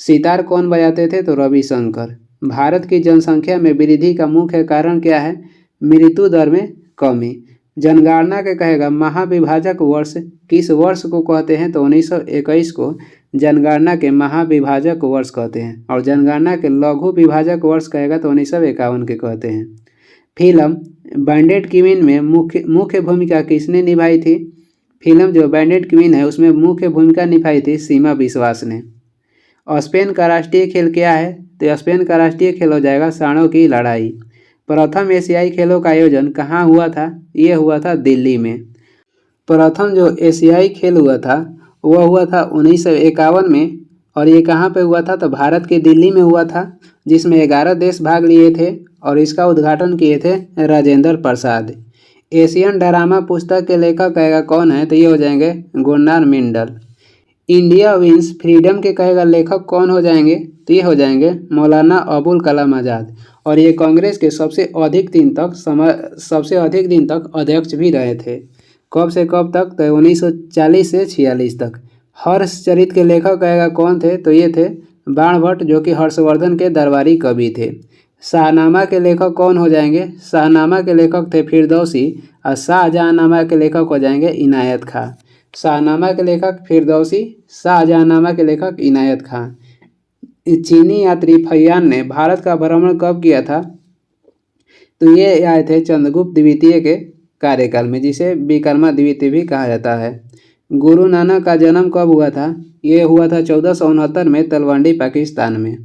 सितार कौन बजाते थे? तो रविशंकर। भारत की जनसंख्या में वृद्धि का मुख्य कारण क्या है? मृत्यु दर में कमी। जनगणना के कहेगा महाविभाजक वर्ष किस वर्ष को कहते हैं? तो 1921 को जनगणना के महाविभाजक वर्ष कहते हैं। और जनगणना के लघु विभाजक वर्ष कहेगा तो 1951 के कहते हैं। फिल्म बैंडेड क्वीन में मुख्य भूमिका किसने निभाई थी? फिल्म जो बैंडेड क्वीन है उसमें मुख्य भूमिका निभाई थी सीमा विश्वास ने। स्पेन का राष्ट्रीय खेल क्या है? तो स्पेन का राष्ट्रीय खेल हो जाएगा सांडों की लड़ाई। प्रथम एशियाई खेलों का आयोजन कहाँ हुआ था? ये हुआ था दिल्ली में। प्रथम जो एशियाई खेल हुआ था वह हुआ था 1951 में। और ये कहाँ पे हुआ था? तो भारत के दिल्ली में हुआ था, जिसमें 11 देश भाग लिए थे और इसका उद्घाटन किए थे राजेंद्र प्रसाद। एशियन ड्रामा पुस्तक के लेखक कहेगा कौन है? तो ये हो जाएंगे गुरनार मिंडल। इंडिया विंस फ्रीडम के कहेगा लेखक कौन हो जाएंगे? तो ये हो जाएंगे मौलाना अबुल कलाम आज़ाद। और ये कांग्रेस के सबसे अधिक दिन तक अध्यक्ष भी रहे थे। कब से कब तक? तो 1940 से 46 तक। हर्षचरित के लेखक कहेगा कौन थे? तो ये थे बाणभट्ट, जो कि हर्षवर्धन के दरबारी कवि थे। शाहनामा के लेखक कौन हो जाएंगे? शाहनामा के लेखक थे फिरदौसी और शाहजहांनामा के लेखक हो जाएंगे इनायत खां। शाहनामा के लेखक फिरदौसी, शाहजहांनामा के लेखक इनायत खां। चीनी यात्री फैयान ने भारत का भ्रमण कब किया था? तो ये आए थे चंद्रगुप्त द्वितीय के कार्यकाल में, जिसे विक्रमादित्य भी कहा जाता है। गुरु नानक का जन्म कब हुआ था? ये हुआ था 1469 में तलवंडी पाकिस्तान में।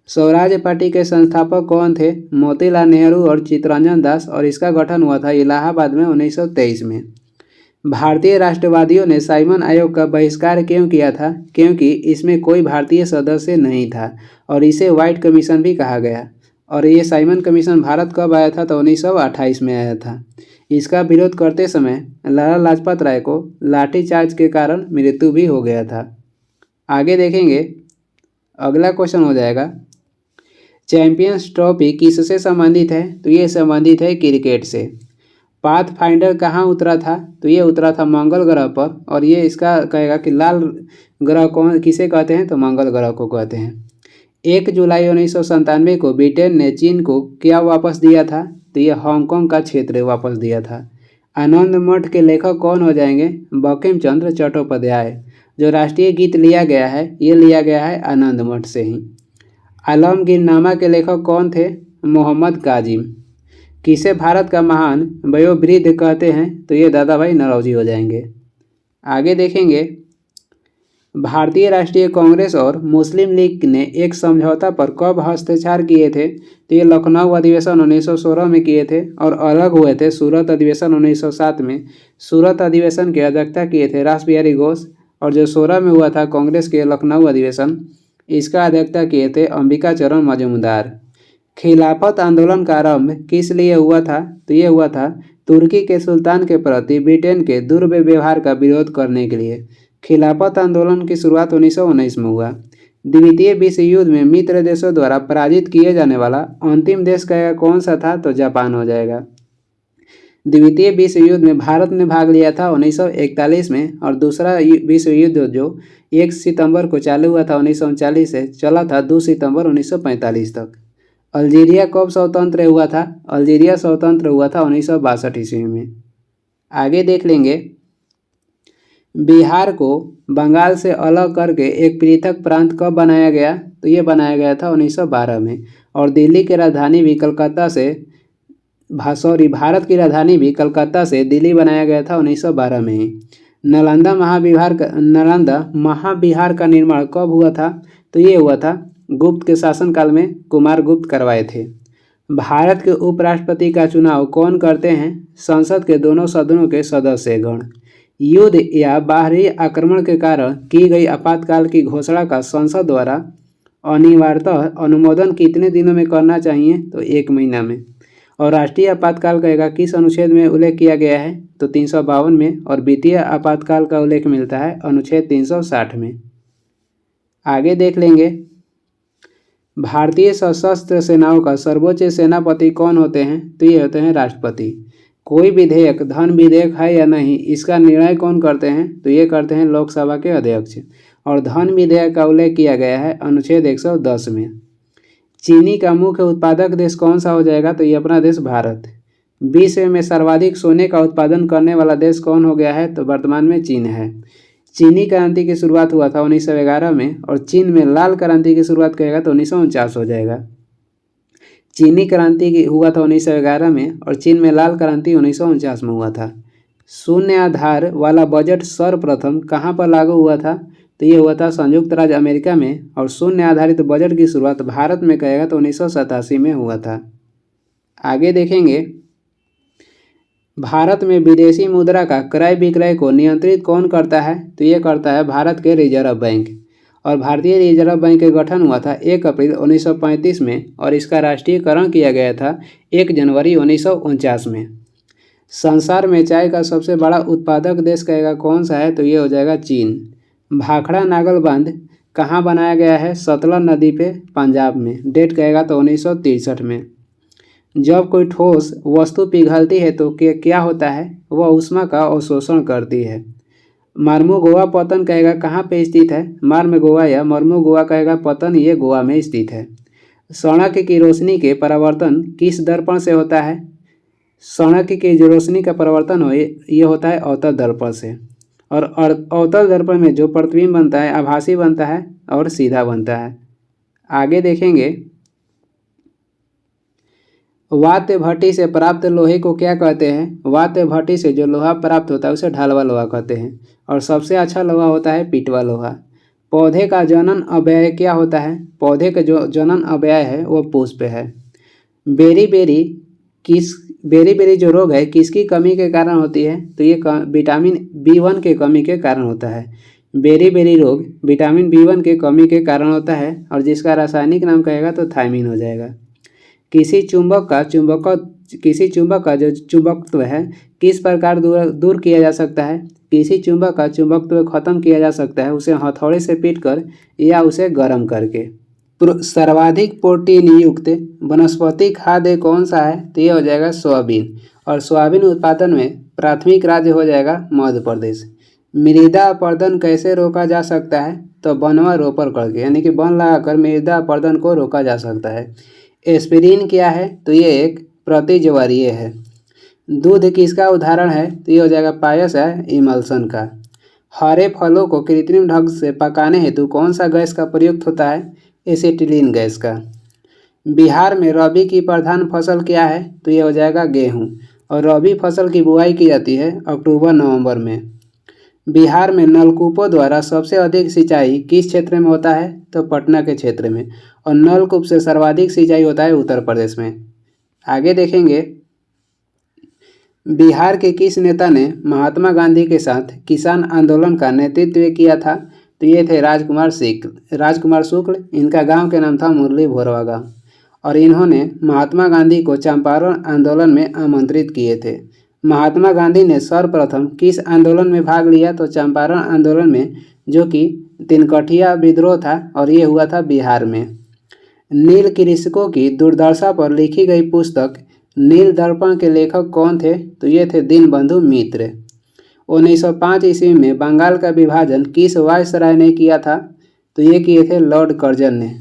स्वराज पार्टी के संस्थापक कौन थे? मोतीलाल नेहरू और चित्तरंजन दास। और इसका गठन हुआ था इलाहाबाद में 1923 में। भारतीय राष्ट्रवादियों ने साइमन आयोग का बहिष्कार क्यों किया था? क्योंकि इसमें कोई भारतीय सदस्य नहीं था और इसे व्हाइट कमीशन भी कहा गया। और ये साइमन कमीशन भारत कब आया था? तो 1928 में आया था। इसका विरोध करते समय लाला लाजपत राय को लाठीचार्ज के कारण मृत्यु भी हो गया था। आगे देखेंगे, अगला क्वेश्चन हो जाएगा चैंपियंस ट्रॉफी किससे संबंधित है? तो ये संबंधित है क्रिकेट से। पाथफाइंडर कहाँ उतरा था? तो ये उतरा था मंगल ग्रह पर। और ये इसका कहेगा कि लाल ग्रह कौन किसे कहते हैं? तो मंगल ग्रह को कहते हैं। 1 जुलाई 1997 को ब्रिटेन ने चीन को क्या वापस दिया था? तो ये हांगकांग का क्षेत्र वापस दिया था। आनंद मठ के लेखक कौन हो जाएंगे? बंकिम चंद्र चट्टोपाध्याय। जो राष्ट्रीय गीत लिया गया है ये लिया गया है आनंद मठ से ही। आलमगीरनामा के लेखक कौन थे? मोहम्मद काजिम। किसे भारत का महान वयोवृद्ध कहते हैं? तो ये दादा भाई नौरोजी हो जाएंगे। आगे देखेंगे, भारतीय राष्ट्रीय कांग्रेस और मुस्लिम लीग ने एक समझौता पर कब हस्ताक्षर किए थे? तो ये लखनऊ अधिवेशन 1916 में किए थे और अलग हुए थे सूरत अधिवेशन 1907 में। सूरत अधिवेशन की अध्यक्षता किए थे रास बिहारी घोष। और जो 16 में हुआ था कांग्रेस के लखनऊ अधिवेशन, इसका अध्यक्षता किए थे अंबिका चरण मजूमदार। खिलाफत आंदोलन का आरंभ किस लिए हुआ था? तो ये हुआ था तुर्की के सुल्तान के प्रति ब्रिटेन के दुर्व्यवहार का विरोध करने के लिए। खिलाफत आंदोलन की शुरुआत 1919 में हुआ। द्वितीय विश्व युद्ध में मित्र देशों द्वारा पराजित किए जाने वाला अंतिम देश कहेगा कौन सा था? तो जापान हो जाएगा। द्वितीय विश्व युद्ध में भारत ने भाग लिया था 1941 में। और दूसरा विश्व युद्ध जो 1 सितंबर को चालू हुआ था 1939 से, चला था 2 सितंबर 1945 तक। अल्जीरिया कब स्वतंत्र हुआ था? अल्जीरिया स्वतंत्र हुआ था 1962 ईस्वी में। आगे देख लेंगे, बिहार को बंगाल से अलग करके एक पृथक प्रांत कब बनाया गया? तो ये बनाया गया था 1912 में। और दिल्ली की राजधानी भी कलकत्ता से भारत की राजधानी भी कलकत्ता से दिल्ली बनाया गया था 1912 में ही। नालंदा महाविहार का निर्माण कब हुआ था? तो ये हुआ था गुप्त के शासनकाल में, कुमार गुप्त करवाए थे। भारत के उपराष्ट्रपति का चुनाव कौन करते हैं? संसद के दोनों सदनों के सदस्यगण। युद्ध या बाहरी आक्रमण के कारण की गई आपातकाल की घोषणा का संसद द्वारा अनिवार्यतः अनुमोदन कितने दिनों में करना चाहिए? तो 1 महीना में। और राष्ट्रीय आपातकाल कहेगा किस अनुच्छेद में उल्लेख किया गया है? तो 352 में। और वित्तीय आपातकाल का उल्लेख मिलता है अनुच्छेद 360 में। आगे देख लेंगे, भारतीय सशस्त्र सेनाओं का सर्वोच्च सेनापति कौन होते हैं? तो ये होते हैं राष्ट्रपति। कोई विधेयक धन विधेयक है या नहीं, इसका निर्णय कौन करते हैं? तो ये करते हैं लोकसभा के अध्यक्ष। और धन विधेयक का उल्लेख किया गया है अनुच्छेद 110 में। चीनी का मुख्य उत्पादक देश कौन सा हो जाएगा? तो ये अपना देश भारत। विश्व में सर्वाधिक सोने का उत्पादन करने वाला देश कौन हो गया है? तो वर्तमान में चीन है। चीनी क्रांति की शुरुआत हुआ था 1911 में, और चीन में लाल क्रांति की शुरुआत करेगा तो 1949 हो जाएगा। चीनी क्रांति की हुआ था 1911 में, और चीन में लाल क्रांति 1949 में हुआ था। शून्य आधार वाला बजट सर्वप्रथम कहाँ पर लागू हुआ था? तो ये हुआ था संयुक्त राज्य अमेरिका में। और शून्य आधारित बजट की शुरुआत भारत में करेगा तो 1987 में हुआ था। आगे देखेंगे, भारत में विदेशी मुद्रा का क्रय विक्रय को नियंत्रित कौन करता है? तो ये करता है भारत के रिजर्व बैंक। और भारतीय रिजर्व बैंक का गठन हुआ था 1 अप्रैल 1935 में, और इसका राष्ट्रीयकरण किया गया था 1 जनवरी 1949 में। संसार में चाय का सबसे बड़ा उत्पादक देश कहेगा कौन सा है? तो ये हो जाएगा चीन। भाखड़ा नागल बांध कहाँ बनाया गया है? सतलज नदी पे, पंजाब में। डेट कहेगा तो 1963 में। जब कोई ठोस वस्तु पिघलती है तो क्या होता है? वह ऊष्मा का अवशोषण करती है। मार्मोगोआ पतन कहेगा कहाँ पे स्थित है? मार्मोगोआ या मर्मोगोआ कहेगा पतन ये गोवा में स्थित है। सड़क की रोशनी के परावर्तन किस दर्पण से होता है? सड़क की जो रोशनी का परावर्तन हो ये होता है अवतल दर्पण से। और अवतल दर्पण में जो प्रतिबिंब बनता है आभासी बनता है और सीधा बनता है। आगे देखेंगे, वात्य भट्टी से प्राप्त लोहे को क्या कहते हैं? वात्य भट्टी से जो लोहा प्राप्त होता है उसे ढलवा लोहा कहते हैं। और सबसे अच्छा लोहा होता है पिटवा लोहा। पौधे का जनन अव्यय क्या होता है? पौधे का जो जनन अव्यय है वो पुष्प है। बेरी बेरी जो रोग है किसकी कमी के कारण होती है? तो ये विटामिन B1 के कमी के कारण होता है। बेरी बेरी रोग विटामिन B1 के कमी के कारण होता है, और जिसका रासायनिक नाम कहेगा तो थायमिन हो जाएगा। किसी चुंबक का जो चुंबकत्व है किस प्रकार दूर किया जा सकता है? किसी चुंबक का चुंबकत्व खत्म किया जा सकता है उसे हथौड़े से पीटकर या उसे गर्म करके। सर्वाधिक प्रोटीन युक्त वनस्पति खाद्य कौन सा है? तो ये हो जाएगा सोयाबीन। और सोयाबीन उत्पादन में प्राथमिक राज्य हो जाएगा मध्य प्रदेश। मृदा अपरदन कैसे रोका जा सकता है? तो वनवा रोपण करके, यानी कि वन लगाकर मृदा अपरदन को रोका जा सकता है। एस्पिरिन क्या है? तो ये एक प्रतिज्वारीय है। दूध किसका उदाहरण है? तो ये हो जाएगा पायस है इमल्सन का। हरे फलों को कृत्रिम ढंग से पकाने हेतु कौन सा गैस का प्रयुक्त होता है? एसिटिलीन गैस का। बिहार में रबी की प्रधान फसल क्या है? तो ये हो जाएगा गेहूँ। और रबी फसल की बुआई की जाती है अक्टूबर-नवंबर में। बिहार में नलकूपों द्वारा सबसे अधिक सिंचाई किस क्षेत्र में होता है? तो पटना के क्षेत्र में। और नलकूप से सर्वाधिक सिंचाई होता है उत्तर प्रदेश में। आगे देखेंगे, बिहार के किस नेता ने महात्मा गांधी के साथ किसान आंदोलन का नेतृत्व किया था? तो ये थे राजकुमार शुक्ल। इनका गांव के नाम था मुरली भोरवा गाँव। और इन्होंने महात्मा गांधी को चंपारण आंदोलन में आमंत्रित किए थे। महात्मा गांधी ने सर्वप्रथम किस आंदोलन में भाग लिया? तो चंपारण आंदोलन में, जो कि तिनकठिया विद्रोह था, और ये हुआ था बिहार में। नील कृषकों की दुर्दशा पर लिखी गई पुस्तक नील दर्पण के लेखक कौन थे? तो ये थे दीनबंधु मित्र। 1905 ईस्वी में बंगाल का विभाजन किस वायसराय ने किया था? तो ये किए थे लॉर्ड कर्जन ने।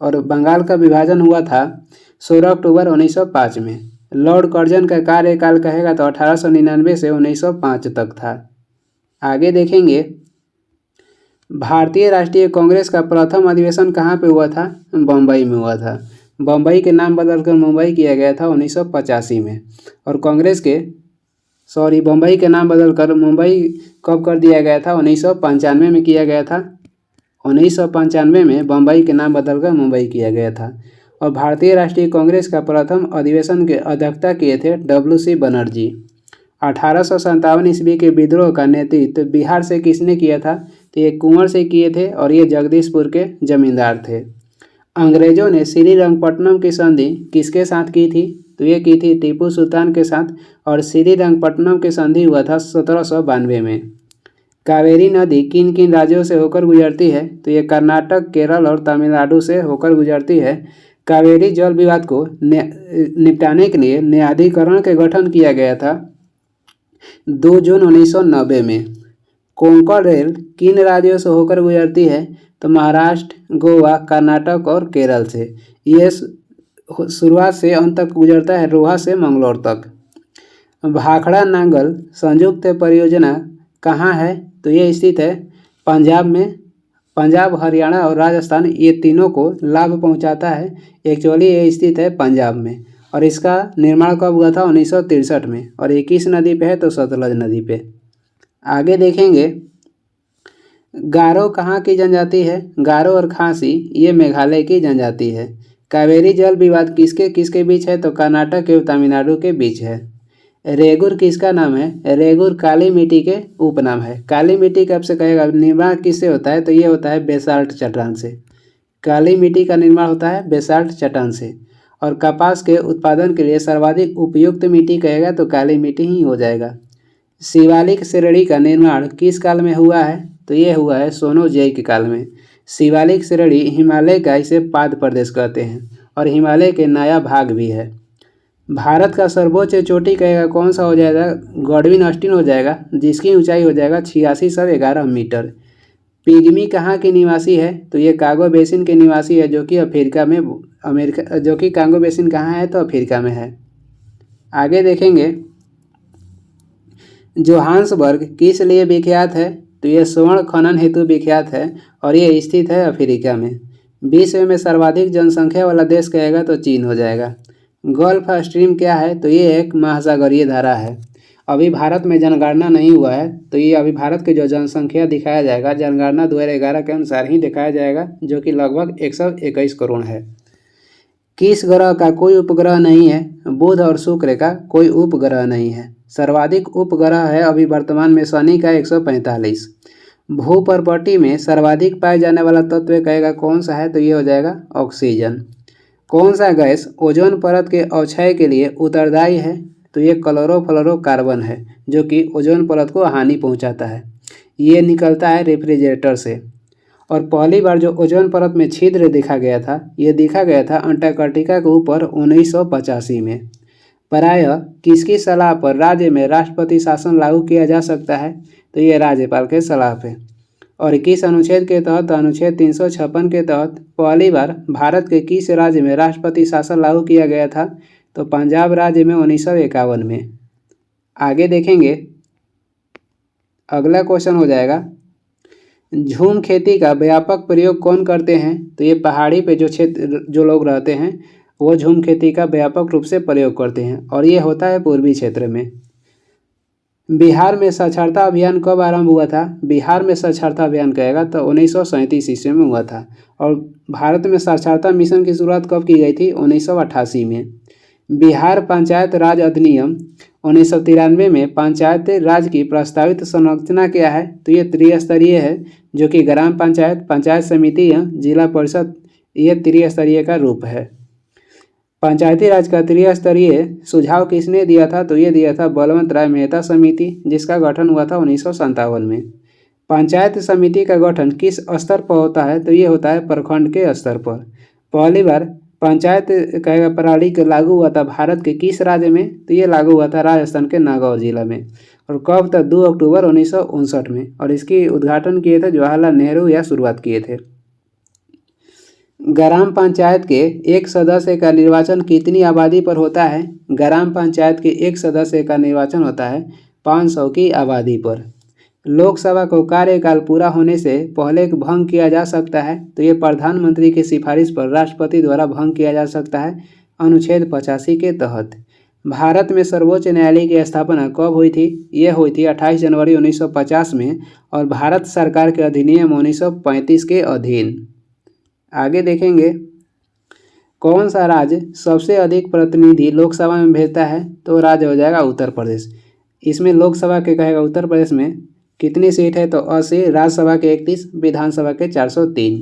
और बंगाल का विभाजन हुआ था 16 अक्टूबर 1905 में। लॉर्ड कर्जन का कार्यकाल कहेगा तो 1899 से 1905 तक था। आगे देखेंगे, भारतीय राष्ट्रीय कांग्रेस का प्रथम अधिवेशन कहाँ पे हुआ था? बम्बई में हुआ था। बम्बई के नाम बदलकर मुंबई किया गया था 1985 में। और बम्बई के नाम बदलकर मुंबई कब कर दिया गया था? 1995 में किया गया था। 1995 में बम्बई के नाम बदलकर मुंबई किया गया था। और भारतीय राष्ट्रीय कांग्रेस का प्रथम अधिवेशन की अध्यक्षता किए थे WC बनर्जी। 1857 ईस्वी के विद्रोह का नेतृत्व बिहार से किसने किया था? तो ये कुंवर से किए थे, और ये जगदीशपुर के जमींदार थे। अंग्रेजों ने श्रीरंगपट्टनम की संधि किसके साथ की थी? तो ये की थी टीपू सुल्तान के साथ। और श्रीरंगपट्टनम की संधि हुआ था 1792 में। कावेरी नदी किन किन राज्यों से होकर गुजरती है? तो ये कर्नाटक, केरल और तमिलनाडु से होकर गुजरती है। कावेरी जल विवाद को निपटाने के लिए न्यायाधिकरण के गठन किया गया था 2 जून 1990 में। कोंकण रेल किन राज्यों से होकर गुजरती है? तो महाराष्ट्र, गोवा, कर्नाटक और केरल से। ये शुरुआत से अंत तक गुजरता है रोहा से मंगलौर तक। भाखड़ा नांगल संयुक्त परियोजना कहाँ है? तो ये स्थित है पंजाब में। पंजाब, हरियाणा और राजस्थान ये तीनों को लाभ पहुंचाता है। एक्चुअली ये स्थित है पंजाब में और इसका निर्माण कब हुआ था? 1963 में। और ये किस नदी पे है? तो सतलज नदी पे। आगे देखेंगे गारो कहाँ की जनजाति है? गारो और खासी ये मेघालय की जनजाति है। कावेरी जल विवाद किसके किसके बीच है? तो कर्नाटक एवं तमिलनाडु के बीच है। रेगुर किसका नाम है? रेगुर काली मिट्टी के उपनाम है। काली मिट्टी कब से कहेगा? निर्माण किससे होता है? तो ये होता है बेसाल्ट चट्टान से। काली मिट्टी का निर्माण होता है बेसाल्ट चट्टान से। और कपास के उत्पादन के लिए सर्वाधिक उपयुक्त मिट्टी कहेगा तो काली मिट्टी ही हो जाएगा। शिवालिक श्रेणी का निर्माण किस काल में हुआ है? तो ये हुआ है सोनोजैक काल में। शिवालिक श्रेणी हिमालय का इसे पाद प्रदेश कहते हैं और हिमालय के नया भाग भी है। भारत का सर्वोच्च चोटी कहेगा कौन सा हो जाएगा? गॉडविन ऑस्टिन हो जाएगा, जिसकी ऊंचाई हो जाएगा 8611 मीटर। पिग्मी कहाँ के निवासी है? तो ये कांगो बेसिन के निवासी है, जो कि अफ्रीका में जो कि कांगो बेसिन कहाँ है? तो अफ्रीका में है। आगे देखेंगे जोहान्सबर्ग किस लिए विख्यात है? तो ये स्वर्ण खनन हेतु विख्यात है और ये स्थित है अफ्रीका में। विश्व में सर्वाधिक जनसंख्या वाला देश कहेगा तो चीन हो जाएगा। गल्फ स्ट्रीम क्या है? तो ये एक महासागरीय धारा है। अभी भारत में जनगणना नहीं हुआ है, तो ये अभी भारत की जो जनसंख्या दिखाया जाएगा जनगणना 2011 के अनुसार ही दिखाया जाएगा, जो कि लगभग 121 करोड़ है। किस ग्रह का कोई उपग्रह नहीं है? बुध और शुक्र का कोई उपग्रह नहीं है। सर्वाधिक उपग्रह है अभी वर्तमान में शनि का 145। भूपर्पटी में सर्वाधिक पाए जाने वाला तत्व कहेगा कौन सा है? तो ये हो जाएगा ऑक्सीजन। कौन सा गैस ओजोन परत के अवक्षय के लिए उत्तरदायी है? तो ये क्लोरोफ्लोरोकार्बन है, जो कि ओजोन परत को हानि पहुंचाता है। ये निकलता है रेफ्रिजरेटर से। और पहली बार जो ओजोन परत में छिद्र देखा गया था, ये देखा गया था अंटार्कटिका के ऊपर 1985 में। प्रायः किसकी सलाह पर राज्य में राष्ट्रपति शासन लागू किया जा सकता है? तो ये राज्यपाल के सलाह पे। और किस अनुच्छेद के तहत? अनुच्छेद 356 के तहत पहली बार भारत के किस राज्य में राष्ट्रपति शासन लागू किया गया था? तो पंजाब राज्य में 1951 में। आगे देखेंगे अगला क्वेश्चन हो जाएगा झूम खेती का व्यापक प्रयोग कौन करते हैं? तो ये पहाड़ी पे जो लोग रहते हैं वो झूम खेती का व्यापक रूप से प्रयोग करते हैं और ये होता है पूर्वी क्षेत्र में। बिहार में साक्षरता अभियान कब आरंभ हुआ था? बिहार में साक्षरता अभियान कहेगा तो 1937 ईस्वी में हुआ था। और भारत में साक्षरता मिशन की शुरुआत कब की गई थी? 1988 में। बिहार पंचायत राज अधिनियम 1993 में पंचायत राज की प्रस्तावित संरचना क्या है? तो ये त्रिस्तरीय है, जो कि ग्राम पंचायत, पंचायत समिति या जिला परिषद ये त्रिस्तरीय का रूप है। पंचायती राज का त्रिस्तरीय सुझाव किसने दिया था? तो ये दिया था बलवंत राय मेहता समिति, जिसका गठन हुआ था 1957 में। पंचायत समिति का गठन किस स्तर पर होता है? तो ये होता है प्रखंड के स्तर पर। पहली बार पंचायत कहेगा प्रणाली के लागू हुआ था भारत के किस राज्य में? तो ये लागू हुआ था राजस्थान के नागौर जिला में। और कब तक? 2 अक्टूबर 1959 में। और इसकी उद्घाटन किए थे जवाहरलाल नेहरू या शुरुआत किए थे। ग्राम पंचायत के एक सदस्य का निर्वाचन कितनी आबादी पर होता है? ग्राम पंचायत के एक सदस्य का निर्वाचन होता है 500 की आबादी पर। लोकसभा को कार्यकाल पूरा होने से पहले भंग किया जा सकता है? तो ये प्रधानमंत्री की सिफारिश पर राष्ट्रपति द्वारा भंग किया जा सकता है अनुच्छेद 85 के तहत। भारत में सर्वोच्च न्यायालय की स्थापना कब हुई थी? ये हुई थी 28 जनवरी 1950 में और भारत सरकार के अधिनियम 1935 के अधीन। आगे देखेंगे कौन सा राज्य सबसे अधिक प्रतिनिधि लोकसभा में भेजता है? तो राज्य हो जाएगा उत्तर प्रदेश। इसमें लोकसभा के कहेगा उत्तर प्रदेश में कितनी सीट है? तो 80, राज्यसभा के 31, विधानसभा के 403।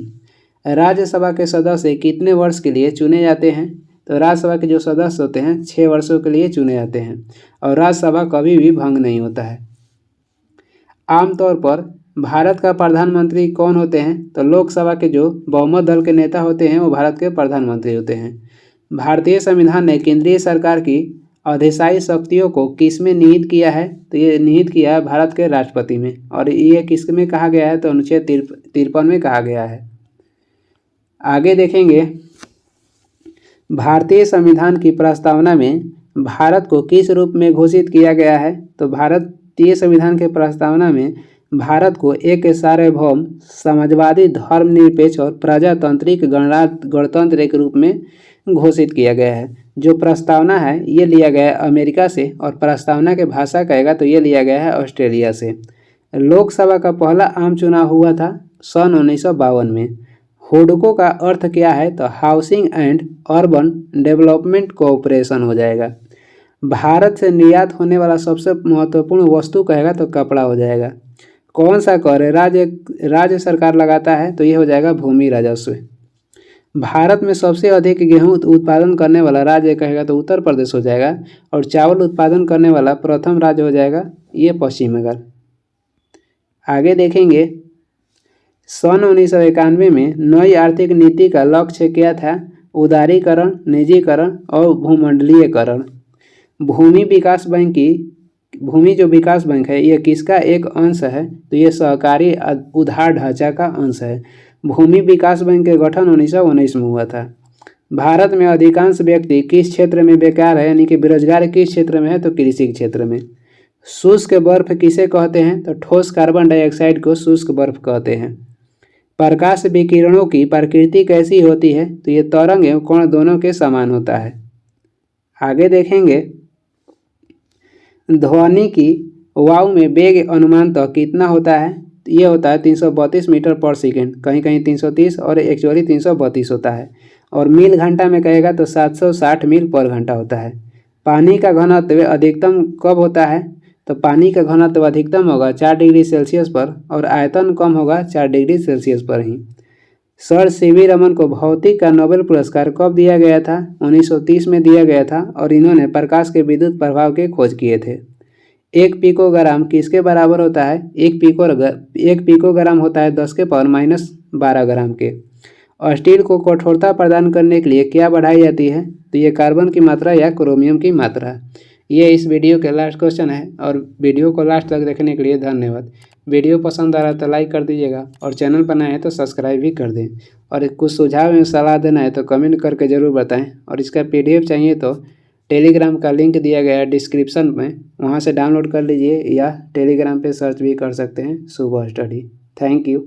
राज्यसभा के सदस्य कितने वर्ष के लिए चुने जाते हैं? तो राज्यसभा के जो सदस्य होते हैं 6 वर्षों के लिए चुने जाते हैं और राज्यसभा कभी भी भंग नहीं होता है। आमतौर पर भारत का प्रधानमंत्री कौन होते हैं? तो लोकसभा के जो बहुमत दल के नेता होते हैं वो भारत के प्रधानमंत्री होते हैं। भारतीय संविधान ने केंद्रीय सरकार की अधिशासी शक्तियों को किस में निहित किया है? तो ये निहित किया है भारत के राष्ट्रपति में। और ये किस में कहा गया है? तो अनुच्छेद 53 में कहा गया है। आगे देखेंगे, भारतीय संविधान की प्रस्तावना में भारत को किस रूप में घोषित किया गया है? तो भारतीय संविधान के प्रस्तावना में भारत को एक सार्वभौम समाजवादी धर्मनिरपेक्ष और प्रजातांत्रिक गणतंत्र के रूप में घोषित किया गया है। जो प्रस्तावना है ये लिया गया है अमेरिका से, और प्रस्तावना के भाषा कहेगा तो ये लिया गया है ऑस्ट्रेलिया से। लोकसभा का पहला आम चुनाव हुआ था सन 1952 में। हुडको का अर्थ क्या है? तो housing and urban development cooperation हो जाएगा। भारत से निर्यात होने वाला सबसे महत्वपूर्ण वस्तु कहेगा तो कपड़ा हो जाएगा। कौन सा कर राज्य सरकार लगाता है? तो ये हो जाएगा भूमि राजस्व। भारत में सबसे अधिक गेहूं उत्पादन करने वाला राज्य कहेगा तो उत्तर प्रदेश हो जाएगा, और चावल उत्पादन करने वाला प्रथम राज्य हो जाएगा ये पश्चिम बंगाल। आगे देखेंगे, सन 1991 में नई आर्थिक नीति का लक्ष्य क्या था? उदारीकरण, निजीकरण और भूमंडलीयकरण। भूमि जो विकास बैंक है ये किसका एक अंश है? तो ये सहकारी उधार ढांचा का अंश है। भूमि विकास बैंक के गठन 1919 में हुआ था। भारत में अधिकांश व्यक्ति किस क्षेत्र में बेकार है, यानी कि बेरोजगार किस क्षेत्र में है? तो कृषि क्षेत्र में। शुष्क बर्फ किसे कहते हैं? तो ठोस कार्बन डाइऑक्साइड को शुष्क बर्फ कहते हैं। प्रकाश विकिरणों की प्रकृति कैसी होती है? तो ये तरंग एवं कोण दोनों के समान होता है। आगे देखेंगे, ध्वनि की वायु में वेग अनुमानतः कितना होता है? ये होता है 332 मीटर पर सेकेंड, कहीं कहीं 330 और एक्चुअली 332 होता है। और मील घंटा में कहेगा तो 760 मील पर घंटा होता है। पानी का घनत्व अधिकतम कब होता है? तो पानी का घनत्व अधिकतम होगा 4 डिग्री सेल्सियस पर, और आयतन कम होगा 4 डिग्री सेल्सियस पर ही। सर सीवी रमन को भौतिक का नोबेल पुरस्कार कब दिया गया था? 1930 में दिया गया था, और इन्होंने प्रकाश के विद्युत प्रभाव की खोज किए थे। 1 पिकोग्राम किसके बराबर होता है? 1 पिकोग्राम होता है 10⁻⁻12 ग्राम के। स्टील को कठोरता प्रदान करने के लिए क्या बढ़ाई जाती है? तो ये कार्बन की मात्रा या क्रोमियम की मात्रा। ये इस वीडियो के लास्ट क्वेश्चन है, और वीडियो को लास्ट तक देखने के लिए धन्यवाद। वीडियो पसंद आ रहा है तो लाइक कर दीजिएगा, और चैनल पर नए हैं तो सब्सक्राइब भी कर दें। और कुछ सुझाव एवं सलाह देना है तो कमेंट करके ज़रूर बताएं। और इसका PDF चाहिए तो टेलीग्राम का लिंक दिया गया है डिस्क्रिप्शन में, वहाँ से डाउनलोड कर लीजिए, या टेलीग्राम पे सर्च भी कर सकते हैं सुबह स्टडी। Thank you.